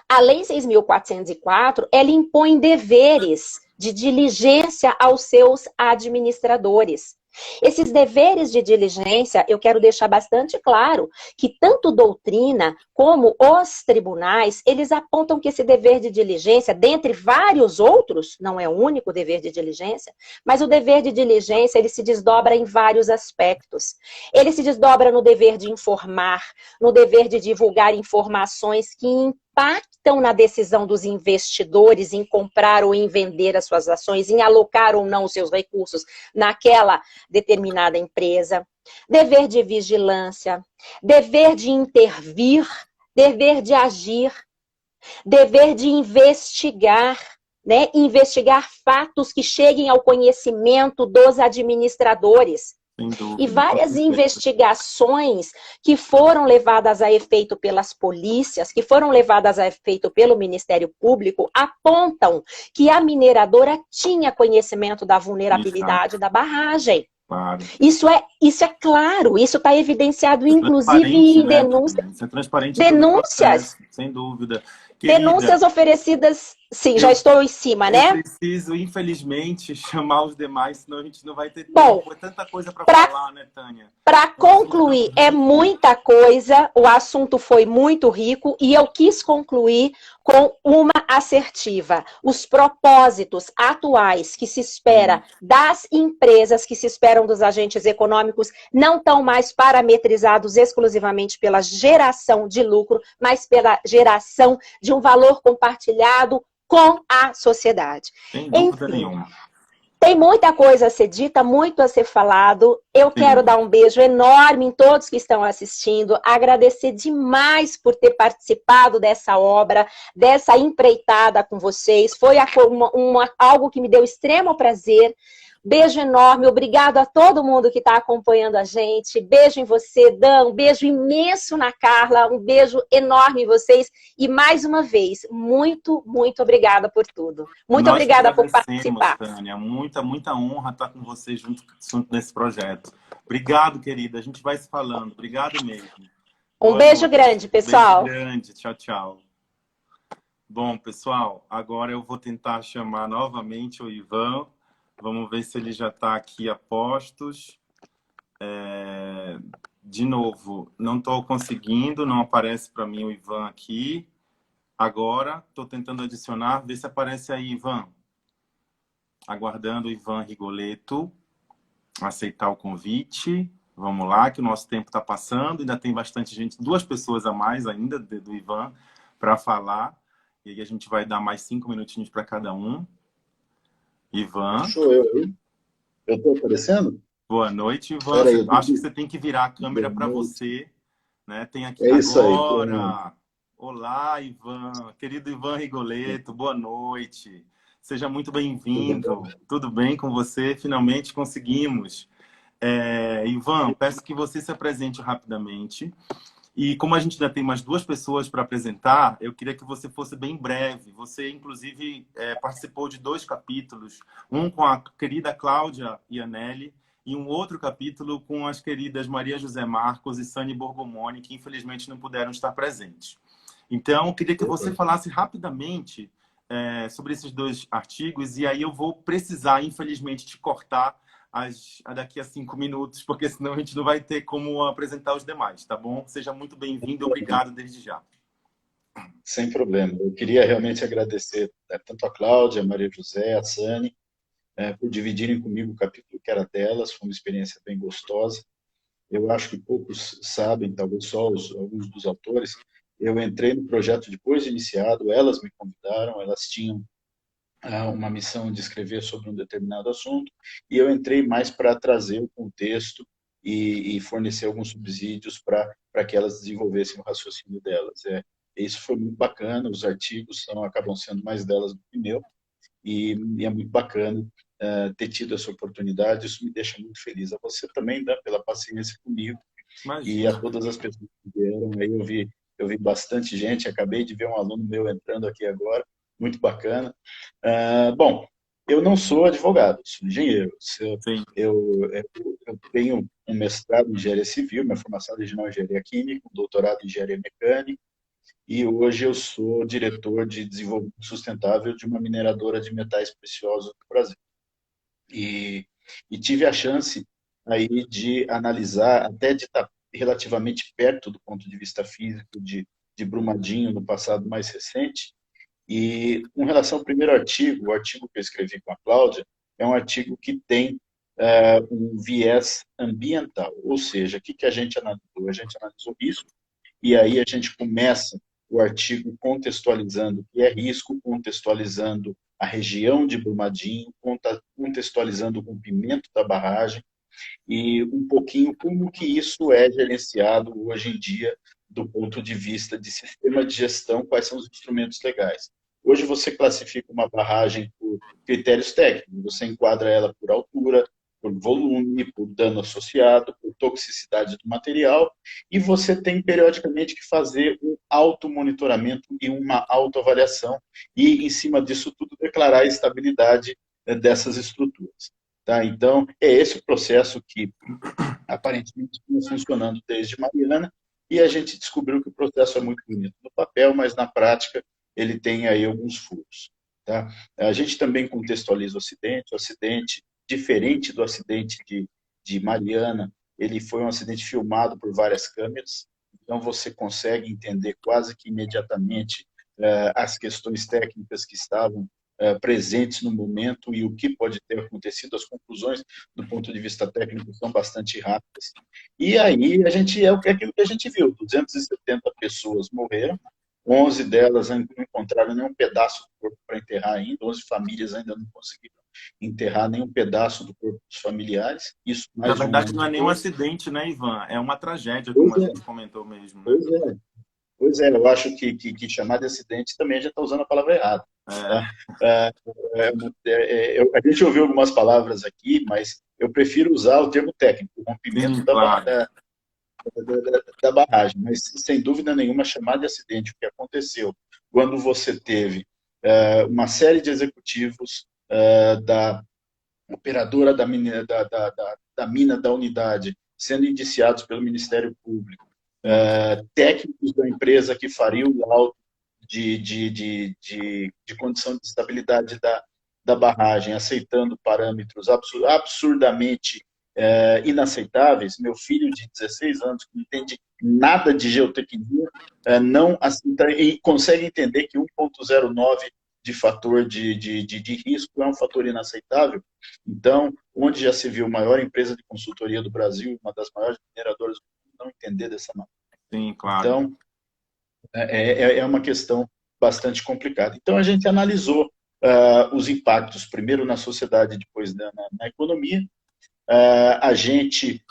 A Lei 6.404, ela impõe deveres de diligência aos seus administradores. Esses deveres de diligência, eu quero deixar bastante claro que tanto doutrina como os tribunais, eles apontam que esse dever de diligência, dentre vários outros, não é o único dever de diligência, mas o dever de diligência, ele se desdobra em vários aspectos. Ele se desdobra no dever de informar, no dever de divulgar informações que impactam na decisão dos investidores em comprar ou em vender as suas ações, em alocar ou não os seus recursos naquela determinada empresa. Dever de vigilância, dever de intervir, dever de agir, dever de investigar, né? Investigar fatos que cheguem ao conhecimento dos administradores. E várias investigações que foram levadas a efeito pelas polícias, que foram levadas a efeito pelo Ministério Público, apontam que a mineradora tinha conhecimento da vulnerabilidade da barragem. Claro. Isso é claro, isso está evidenciado, inclusive, em denúncias. Isso é transparente. Denúncias. Sem dúvida. Querida, denúncias oferecidas. Sim, já estou em cima, né? Eu preciso, infelizmente, chamar os demais, senão a gente não vai ter tempo. É tanta coisa para falar, né, Tânia? Para concluir, é muita coisa, o assunto foi muito rico e eu quis concluir com uma assertiva. Os propósitos atuais que se espera das empresas, que se esperam dos agentes econômicos, não estão mais parametrizados exclusivamente pela geração de lucro, mas pela geração de um valor compartilhado com a sociedade. Sem dúvida nenhuma. Tem muita coisa a ser dita, muito a ser falado. Eu quero dar um beijo enorme em todos que estão assistindo, agradecer demais por ter participado dessa obra, dessa empreitada com vocês. Foi algo que me deu extremo prazer. Beijo enorme, obrigado a todo mundo que está acompanhando a gente. Beijo em você, Dan, um beijo imenso na Carla, um beijo enorme em vocês. E mais uma vez, muito, muito obrigada por tudo. Muito obrigada por participar. Tânia, muita honra estar com vocês junto nesse projeto. Obrigado, querida. A gente vai se falando. Obrigado mesmo. Um beijo grande, pessoal. Beijo grande. Tchau, tchau. Bom, pessoal, agora eu vou tentar chamar novamente o Ivan. Vamos ver se ele já está aqui a postos. De novo, não estou conseguindo, não aparece para mim o Ivan aqui. Agora, estou tentando adicionar, ver se aparece aí, Ivan. Aguardando o Ivan Rigoletto aceitar o convite. Vamos lá, que o nosso tempo está passando. Ainda tem bastante gente, 2 pessoas a mais ainda do Ivan para falar. E aí a gente vai dar mais 5 minutinhos para cada um. Ivan. Sou eu. Eu estou aparecendo? Boa noite, Ivan. Aí, acho que você tem que virar a câmera para você. Né? Tem aqui isso agora. Aí, olá, Ivan. Querido Ivan Rigoletto, boa noite. Seja muito bem-vindo. Tudo bem com você? Finalmente conseguimos. Ivan, peço que você se apresente rapidamente. E como a gente ainda tem mais 2 pessoas para apresentar, eu queria que você fosse bem breve. Você, inclusive, participou de 2 capítulos. Um com a querida Cláudia Iannelli e um outro capítulo com as queridas Maria José Marcos e Sani Borgomoni, que infelizmente não puderam estar presentes. Então, eu queria que você Opa. falasse rapidamente sobre esses dois artigos, e aí eu vou precisar, infelizmente, te cortar daqui a 5 minutos, porque senão a gente não vai ter como apresentar os demais, tá bom? Seja muito bem-vindo, obrigado desde já. Sem problema. Eu queria realmente agradecer tanto a Cláudia, a Maria José, a Sani, por dividirem comigo o capítulo que era delas. Foi uma experiência bem gostosa. Eu acho que poucos sabem, talvez só alguns dos autores. Eu entrei no projeto depois de iniciado, elas me convidaram, elas tinham uma missão de escrever sobre um determinado assunto, e eu entrei mais para trazer o contexto e fornecer alguns subsídios para que elas desenvolvessem o raciocínio delas. Isso foi muito bacana, os artigos acabam sendo mais delas do que meu, e é muito bacana ter tido essa oportunidade, isso me deixa muito feliz. A você também, Dan, pela paciência comigo, e a Imagina. todas as pessoas que vieram. Aí eu vi bastante gente, acabei de ver um aluno meu entrando aqui agora, muito bacana. Bom, eu não sou advogado, sou engenheiro. Sim. Eu tenho um mestrado em engenharia civil, minha formação original é engenharia química, um doutorado em engenharia mecânica, e hoje eu sou diretor de desenvolvimento sustentável de uma mineradora de metais preciosos do Brasil. E tive a chance aí de analisar, até de estar relativamente perto do ponto de vista físico de Brumadinho no passado mais recente. E com relação ao primeiro artigo, o artigo que eu escrevi com a Cláudia, é um artigo que tem um viés ambiental, ou seja, o que a gente analisou? A gente analisou risco, e aí a gente começa o artigo contextualizando o que é risco, contextualizando a região de Brumadinho, contextualizando o rompimento da barragem e um pouquinho como que isso é gerenciado hoje em dia do ponto de vista de sistema de gestão, quais são os instrumentos legais. Hoje você classifica uma barragem por critérios técnicos, você enquadra ela por altura, por volume, por dano associado, por toxicidade do material, e você tem periodicamente que fazer um automonitoramento e uma autoavaliação, e em cima disso tudo declarar a estabilidade dessas estruturas. Tá? Então, é esse o processo que aparentemente vinha funcionando desde Mariana, e a gente descobriu que o processo é muito bonito no papel, mas na prática ele tem aí alguns furos. Tá? A gente também contextualiza o acidente, diferente do acidente de Mariana, ele foi um acidente filmado por várias câmeras, então você consegue entender quase que imediatamente as questões técnicas que estavam presentes no momento e o que pode ter acontecido. As conclusões, do ponto de vista técnico, são bastante rápidas. E aí, aquilo que a gente viu, 270 pessoas morreram, 11 delas não encontraram nenhum pedaço do corpo para enterrar ainda, 11 famílias ainda não conseguiram enterrar nenhum pedaço do corpo dos familiares. Isso mais Na verdade, não é nem um depois. acidente, né, Ivan? É uma tragédia, Pois como a é, gente comentou mesmo, né? pois é. Pois é, eu acho que chamar de acidente também já está usando a palavra errada. Tá? A gente ouviu algumas palavras aqui, mas eu prefiro usar o termo técnico, o rompimento Sim, claro. da barragem. Mas, sem dúvida nenhuma, chamar de acidente o que aconteceu quando você teve uma série de executivos da operadora da mina da unidade sendo indiciados pelo Ministério Público, técnicos da empresa que fariam o laudo de condição de estabilidade da barragem, aceitando parâmetros absurdamente inaceitáveis. Meu filho de 16 anos, que não entende nada de geotecnia, não aceita e consegue entender que 1,09 de fator de risco é um fator inaceitável. Então, onde já se viu a maior empresa de consultoria do Brasil, uma das maiores mineradoras do mundo, não entender dessa maneira. Sim, claro. Então, é uma questão bastante complicada. Então, a gente analisou os impactos, primeiro na sociedade, depois na economia. A gente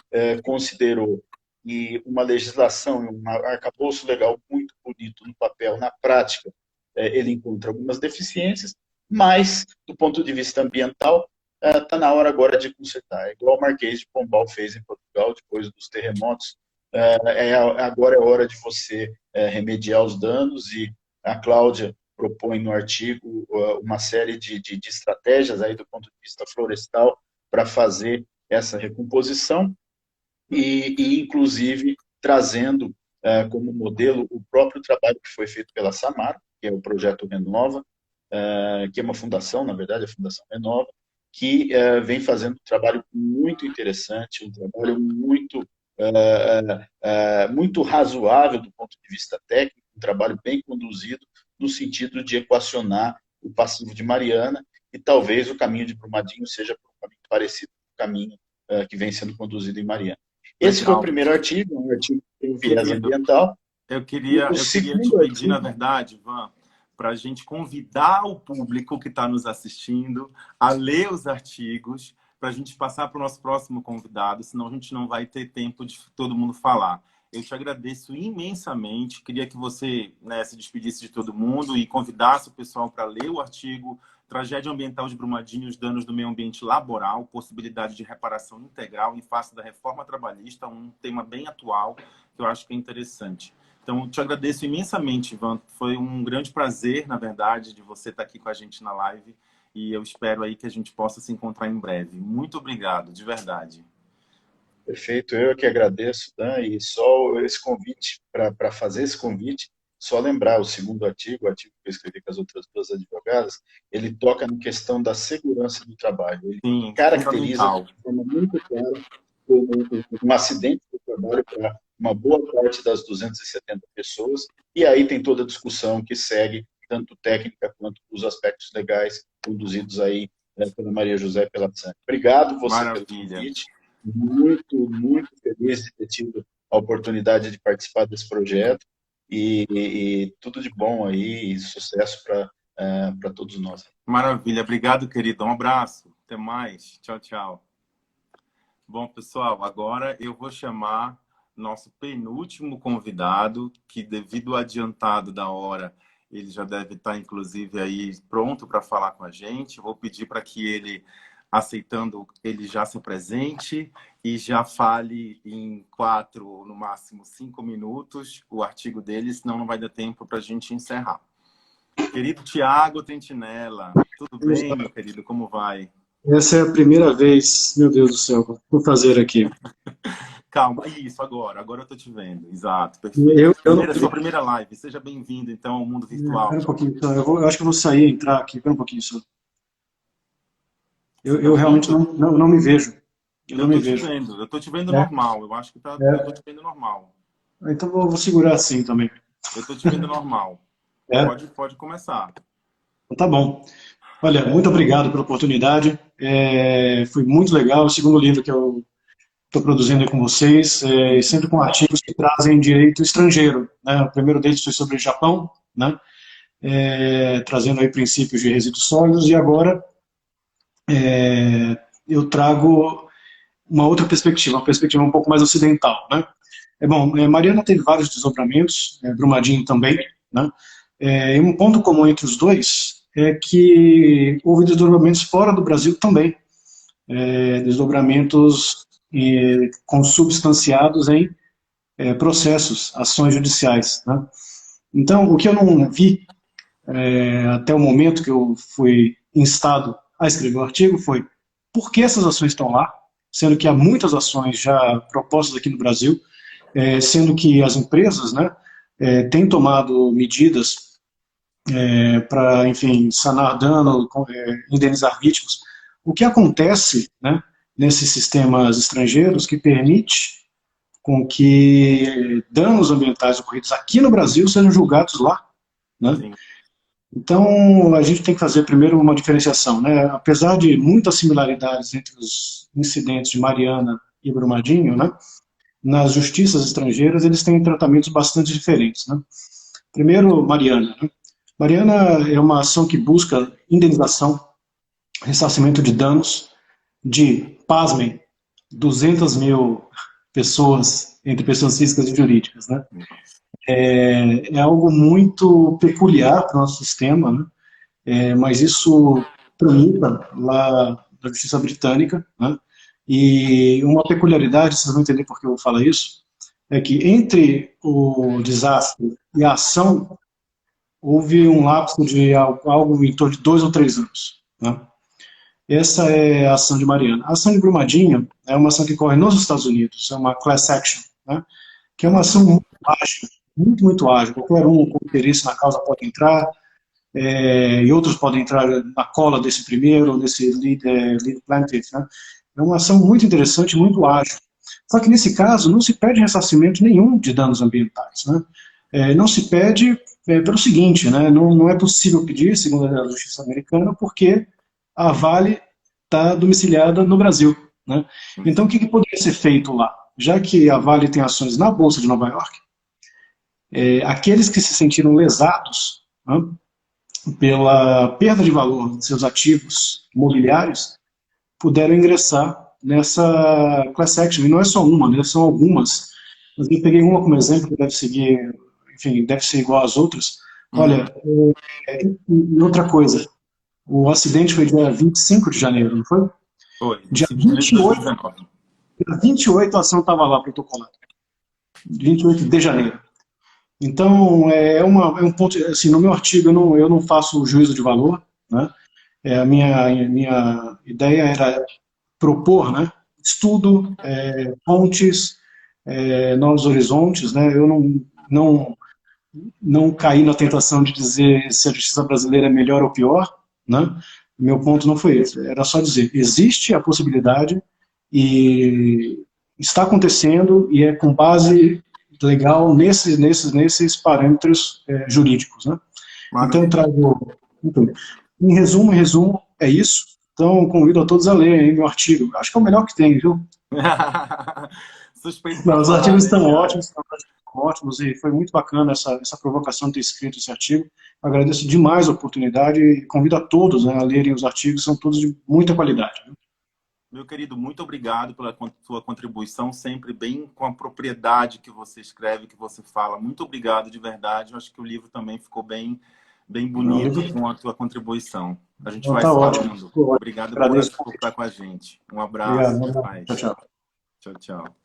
considerou que uma legislação, um arcabouço legal muito bonito no papel, na prática, ele encontra algumas deficiências, mas, do ponto de vista ambiental, está na hora agora de consertar. É igual o Marquês de Pombal fez em Portugal, depois dos terremotos. Agora é hora de você remediar os danos, e a Cláudia propõe no artigo uma série de estratégias aí do ponto de vista florestal para fazer essa recomposição e inclusive, trazendo como modelo o próprio trabalho que foi feito pela Samar, que é o projeto Renova, que é uma fundação, na verdade, a Fundação Renova, que vem fazendo um trabalho muito interessante, um trabalho muito razoável do ponto de vista técnico, um trabalho bem conduzido no sentido de equacionar o passivo de Mariana, e talvez o caminho de Brumadinho seja um caminho parecido com o caminho que vem sendo conduzido em Mariana. Esse foi o primeiro artigo, um artigo que tem um viés ambiental. Eu queria te pedir, na verdade, Ivan, para a gente convidar o público que está nos assistindo a ler os artigos, para a gente passar para o nosso próximo convidado, senão a gente não vai ter tempo de todo mundo falar. Eu te agradeço imensamente, queria que você, né, se despedisse de todo mundo e convidasse o pessoal para ler o artigo Tragédia Ambiental de Brumadinho, os danos do meio ambiente laboral, possibilidade de reparação integral em face da reforma trabalhista, um tema bem atual que eu acho que é interessante. Então, te agradeço imensamente, Ivan. Foi um grande prazer, na verdade, de você estar aqui com a gente na live. E eu espero aí que a gente possa se encontrar em breve. Muito obrigado, de verdade. Perfeito, eu que agradeço, Dan, e só esse convite, para fazer esse convite, só lembrar o segundo artigo, o artigo que eu escrevi com as outras duas advogadas, ele toca na questão da segurança do trabalho. Ele caracteriza de forma muito clara um acidente do trabalho para uma boa parte das 270 pessoas, e aí tem toda a discussão que segue, tanto técnica quanto os aspectos legais, conduzidos aí pela Maria José e pela Sânia. Obrigado você pelo convite, muito feliz de ter tido a oportunidade de participar desse projeto, e tudo de bom aí, e sucesso para todos nós. Maravilha, obrigado, querido, um abraço, até mais, tchau, tchau. Bom, pessoal, agora eu vou chamar nosso penúltimo convidado, que devido ao adiantado da hora, ele já deve estar, inclusive, aí pronto para falar com a gente. Vou pedir para que ele, aceitando, ele já se apresente e já fale em 4, no máximo 5 minutos, o artigo dele, senão não vai dar tempo para a gente encerrar. Querido Tiago Tentinella, tudo bem, meu querido? Como vai? Essa é a primeira vez, meu Deus do céu, vou fazer aqui. Calma, isso, agora eu tô te vendo, exato, perfeito. Sua primeira live, seja bem-vindo, então, ao mundo virtual. Espera um pouquinho, só. Eu acho que eu vou sair e entrar aqui, espera um pouquinho só. Eu realmente não me vejo. Eu tô te vendo normal, eu acho que eu tô te vendo normal. Então vou segurar assim também. Eu tô te vendo normal. Pode começar. Tá bom. Olha, muito obrigado pela oportunidade. Foi muito legal. O segundo livro que eu estou produzindo aí com vocês, sempre com artigos que trazem direito estrangeiro, né? O primeiro deles foi sobre o Japão, né? Trazendo aí princípios de resíduos sólidos, e agora eu trago uma outra perspectiva, uma perspectiva um pouco mais ocidental, né? Mariana teve vários desdobramentos, Brumadinho também, né? E um ponto comum entre os dois é que houve desdobramentos fora do Brasil também, desdobramentos consubstanciados em processos, ações judiciais, né? Então, o que eu não vi até o momento que eu fui instado a escrever o artigo foi por que essas ações estão lá, sendo que há muitas ações já propostas aqui no Brasil, sendo que as empresas, né, têm tomado medidas para, enfim, sanar dano, indenizar vítimas. O que acontece, né, nesses sistemas estrangeiros que permite com que danos ambientais ocorridos aqui no Brasil sejam julgados lá, né? Sim. Então, a gente tem que fazer primeiro uma diferenciação, né? Apesar de muitas similaridades entre os incidentes de Mariana e Brumadinho, né, nas justiças estrangeiras eles têm tratamentos bastante diferentes, né? Primeiro, Mariana, né? Mariana é uma ação que busca indenização, ressarcimento de danos de, pasmem, 200 mil pessoas, entre pessoas físicas e jurídicas, né? É algo muito peculiar para o nosso sistema, né? Mas isso tramita lá na justiça britânica, né? E uma peculiaridade, vocês vão entender por que eu vou falar isso, é que entre o desastre e a ação houve um lapso de algo em torno de 2 ou 3 anos, né? Essa é a ação de Mariana. A ação de Brumadinho é uma ação que corre nos Estados Unidos, é uma class action, né? que é uma ação muito ágil, muito, muito ágil. Qualquer um com interesse na causa pode entrar, e outros podem entrar na cola desse primeiro, nesse lead plaintiff, né? É uma ação muito interessante, muito ágil. Só que nesse caso não se pede ressarcimento nenhum de danos ambientais, né? Não se pede pelo seguinte, né? Não é possível pedir, segundo a justiça americana, porque a Vale está domiciliada no Brasil, né? Então o que poderia ser feito lá? Já que a Vale tem ações na Bolsa de Nova York, aqueles que se sentiram lesados, né, pela perda de valor de seus ativos imobiliários, puderam ingressar nessa class action. E não é só uma, né? São algumas. Mas eu peguei uma como exemplo, que deve seguir, enfim, deve ser igual às outras. Olha, e outra coisa, o acidente foi dia 25 de janeiro, não foi? Foi, Dia 28, 28 a ação estava lá protocolada. 28 de janeiro. Então, é um ponto, assim, no meu artigo eu não faço juízo de valor, né? A minha ideia era propor, né, estudo, pontes, novos horizontes, né? Eu não caí na tentação de dizer se a justiça brasileira é melhor ou pior, né? Meu ponto não foi esse, era só dizer, existe a possibilidade e está acontecendo e é com base legal nesses parâmetros jurídicos, né? Então eu trago, em resumo, é isso. Então convido a todos a lerem meu artigo. Acho que é o melhor que tem, viu? Suspeito Não, pra os falar, artigos né, estão Thiago? ótimos e foi muito bacana essa provocação de ter escrito esse artigo. Agradeço demais a oportunidade e convido a todos, né, a lerem os artigos, são todos de muita qualidade. Meu querido, muito obrigado pela sua contribuição, sempre bem com a propriedade que você escreve, que você fala. Muito obrigado, de verdade. Eu acho que o livro também ficou bem bonito com a tua contribuição. A gente vai Tá se ótimo. falando. Ótimo. Obrigado Agradeço. por estar com a gente. Um Obrigado. abraço, paz. Tchau, tchau. Tchau, tchau.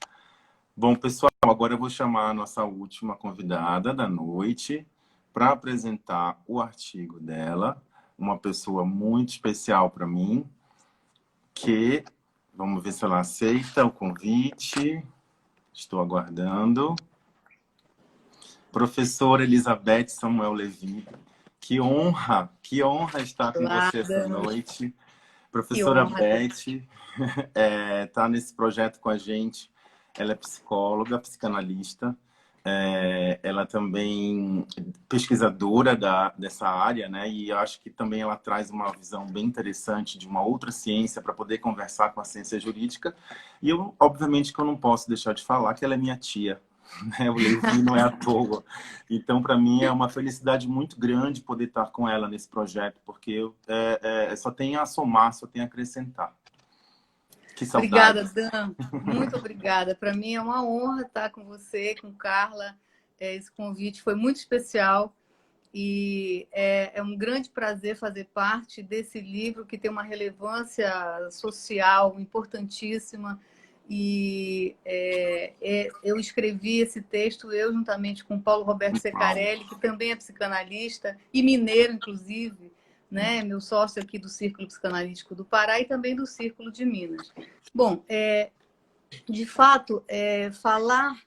Bom, pessoal, agora eu vou chamar a nossa última convidada da noite para apresentar o artigo dela, uma pessoa muito especial para mim, que, vamos ver se ela aceita o convite, estou aguardando. Professora Elizabeth Samuel Levi, que honra estar com você essa noite. Professora Beth está nesse projeto com a gente. Ela é psicóloga, psicanalista. Ela também é pesquisadora dessa área, né? E eu acho que também ela traz uma visão bem interessante de uma outra ciência para poder conversar com a ciência jurídica. E eu, obviamente, que eu não posso deixar de falar que ela é minha tia. O Levi não é à toa. Então, para mim, é uma felicidade muito grande poder estar com ela nesse projeto, porque eu só tenho a somar, só tenho a acrescentar. Que saudade. Obrigada, Dan. Muito obrigada. Para mim é uma honra estar com você, com Carla. Esse convite foi muito especial e é um grande prazer fazer parte desse livro que tem uma relevância social importantíssima. E eu escrevi esse texto, eu juntamente com Paulo Roberto Secarelli, que também é psicanalista e mineiro, inclusive, né? Meu sócio aqui do Círculo Psicanalítico do Pará e também do Círculo de Minas. Bom, de fato, falar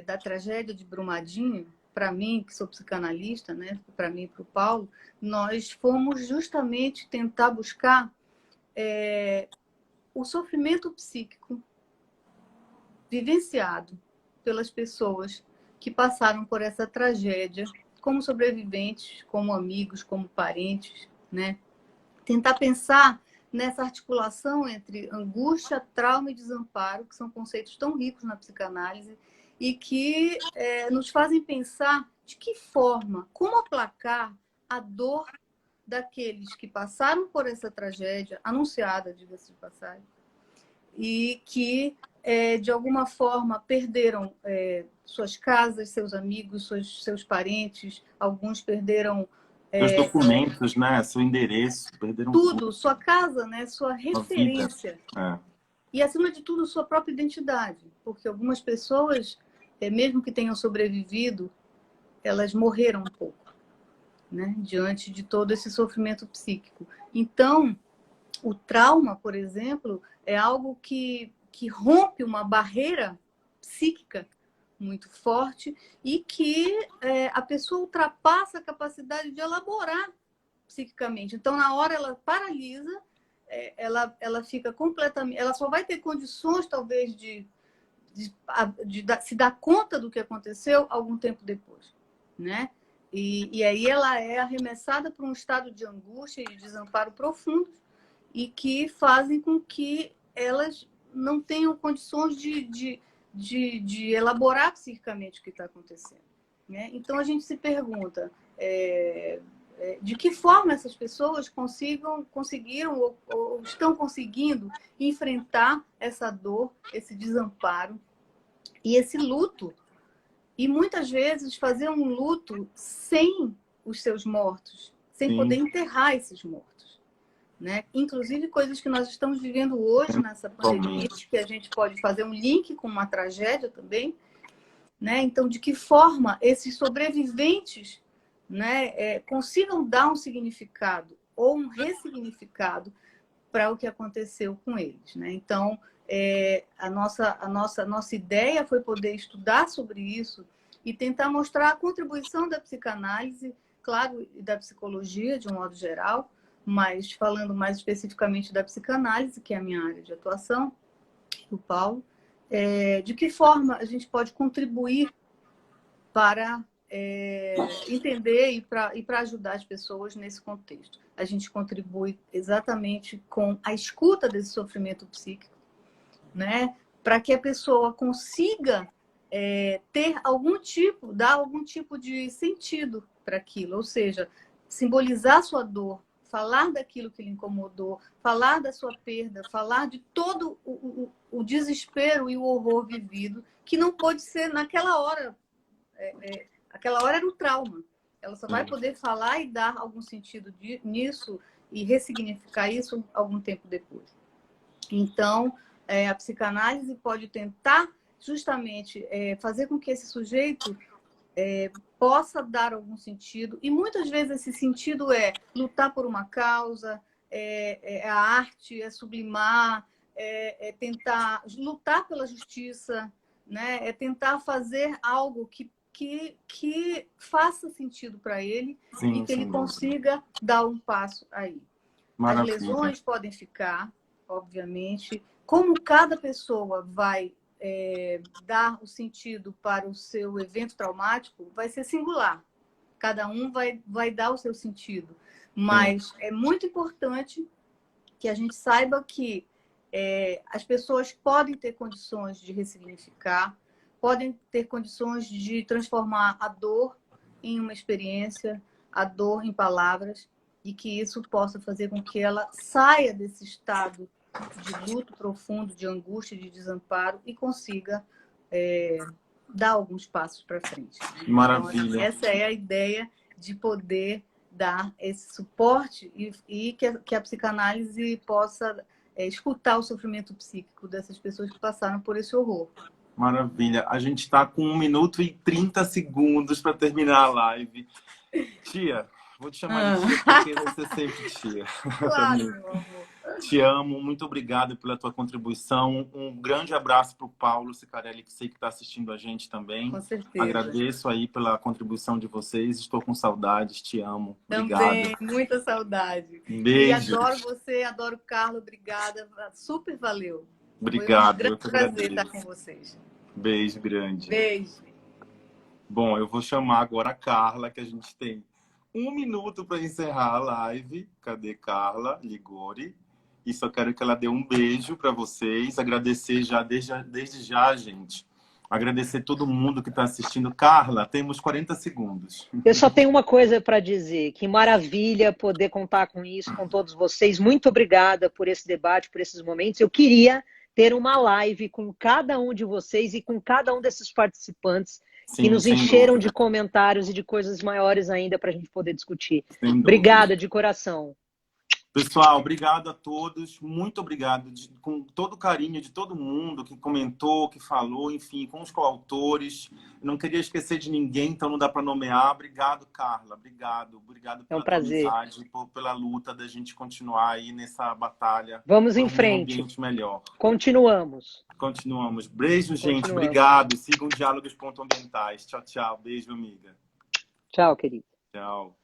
da tragédia de Brumadinho, para mim, que sou psicanalista, né? Para mim e para o Paulo, nós fomos justamente tentar buscar o sofrimento psíquico vivenciado pelas pessoas que passaram por essa tragédia, como sobreviventes, como amigos, como parentes, né? Tentar pensar nessa articulação entre angústia, trauma e desamparo, que são conceitos tão ricos na psicanálise e que nos fazem pensar de que forma, como aplacar a dor daqueles que passaram por essa tragédia, anunciada, diga-se de passagem, e que, de alguma forma, perderam suas casas, seus amigos, seus parentes, alguns perderam... Seus documentos, né? Seu endereço, perderam tudo, sua casa, né? Sua referência. E, acima de tudo, sua própria identidade. Porque algumas pessoas, mesmo que tenham sobrevivido, elas morreram um pouco, né? Diante de todo esse sofrimento psíquico. Então, o trauma, por exemplo, é algo que rompe uma barreira psíquica muito forte e que a pessoa ultrapassa a capacidade de elaborar psiquicamente. Então, na hora, ela paralisa, ela fica completamente... Ela só vai ter condições, talvez, de se dar conta do que aconteceu algum tempo depois, né? E aí ela é arremessada para um estado de angústia e de desamparo profundo e que fazem com que elas não tenham condições de elaborar psiquicamente o que está acontecendo, né? Então, a gente se pergunta de que forma essas pessoas conseguiram ou estão conseguindo enfrentar essa dor, esse desamparo e esse luto. E muitas vezes fazer um luto sem os seus mortos, sem poder enterrar esses mortos, né? Inclusive coisas que nós estamos vivendo hoje nessa pandemia, que a gente pode fazer um link com uma tragédia também, né? Então, de que forma esses sobreviventes, né, consigam dar um significado ou um ressignificado para o que aconteceu com eles, né? Então, a nossa ideia foi poder estudar sobre isso e tentar mostrar a contribuição da psicanálise, claro, e da psicologia de um modo geral, mas falando mais especificamente da psicanálise, que é a minha área de atuação, do Paulo, de que forma a gente pode contribuir para entender e para ajudar as pessoas nesse contexto. A gente contribui exatamente com a escuta desse sofrimento psíquico, né? Para que a pessoa consiga dar algum tipo de sentido para aquilo, ou seja, simbolizar sua dor, falar daquilo que lhe incomodou, falar da sua perda, falar de todo o desespero e o horror vivido, que não pôde ser naquela hora. Aquela hora era o trauma. Ela só vai poder falar e dar algum sentido nisso e ressignificar isso algum tempo depois. Então, a psicanálise pode tentar justamente fazer com que esse sujeito possa dar algum sentido, e muitas vezes esse sentido é lutar por uma causa, a arte, sublimar, tentar lutar pela justiça, né? Tentar fazer algo que faça sentido para ele e que ele consiga dar um passo aí. Maravilha. As lesões podem ficar, obviamente. Como cada pessoa vai dar o sentido para o seu evento traumático, vai ser singular. Cada um vai dar o seu sentido. Mas é muito importante que a gente saiba que as pessoas podem ter condições de ressignificar, podem ter condições de transformar a dor em uma experiência, a dor em palavras, e que isso possa fazer com que ela saia desse estado de luto profundo, de angústia, de desamparo e consiga dar alguns passos para frente. Maravilha. Então, essa é a ideia de poder dar esse suporte e que a psicanálise possa escutar o sofrimento psíquico dessas pessoas que passaram por esse horror. Maravilha. A gente está com 1 minuto e 30 segundos para terminar a live. Tia, vou te chamar de tia porque você é sempre tia. Claro, meu amor. Te amo, muito obrigado pela tua contribuição. Um grande abraço para o Paulo Sicarelli, que sei que está assistindo a gente também. Com certeza. Agradeço aí pela contribuição de vocês. Estou com saudades, te amo. Também, obrigado. Muita saudade. Beijo. E adoro você, adoro o Carlos, obrigada. Super valeu. Obrigado. Foi um grande prazer estar com vocês. Beijo grande. Beijo. Bom, eu vou chamar agora a Carla, que a gente tem 1 minuto para encerrar a live. Cadê Carla Ligori? E só quero que ela dê um beijo para vocês. Agradecer já desde já, gente. Agradecer todo mundo que está assistindo. Carla, temos 40 segundos. Eu só tenho uma coisa para dizer. Que maravilha poder contar com isso, com todos vocês. Muito obrigada por esse debate, por esses momentos. Eu queria ter uma live com cada um de vocês e com cada um desses participantes que nos encheram de comentários e de coisas maiores ainda para a gente poder discutir. Obrigada de coração. Pessoal, obrigado a todos, muito obrigado, com todo o carinho de todo mundo que comentou, que falou, enfim, com os coautores. Não queria esquecer de ninguém, então não dá para nomear. Obrigado, Carla, obrigado pela tua amizade, pela luta da gente continuar aí nessa batalha. Vamos em frente. Um ambiente melhor. Continuamos. Beijo, gente, obrigado. Sigam Diálogos Ponto Ambientais. Tchau, tchau. Beijo, amiga. Tchau, querido. Tchau.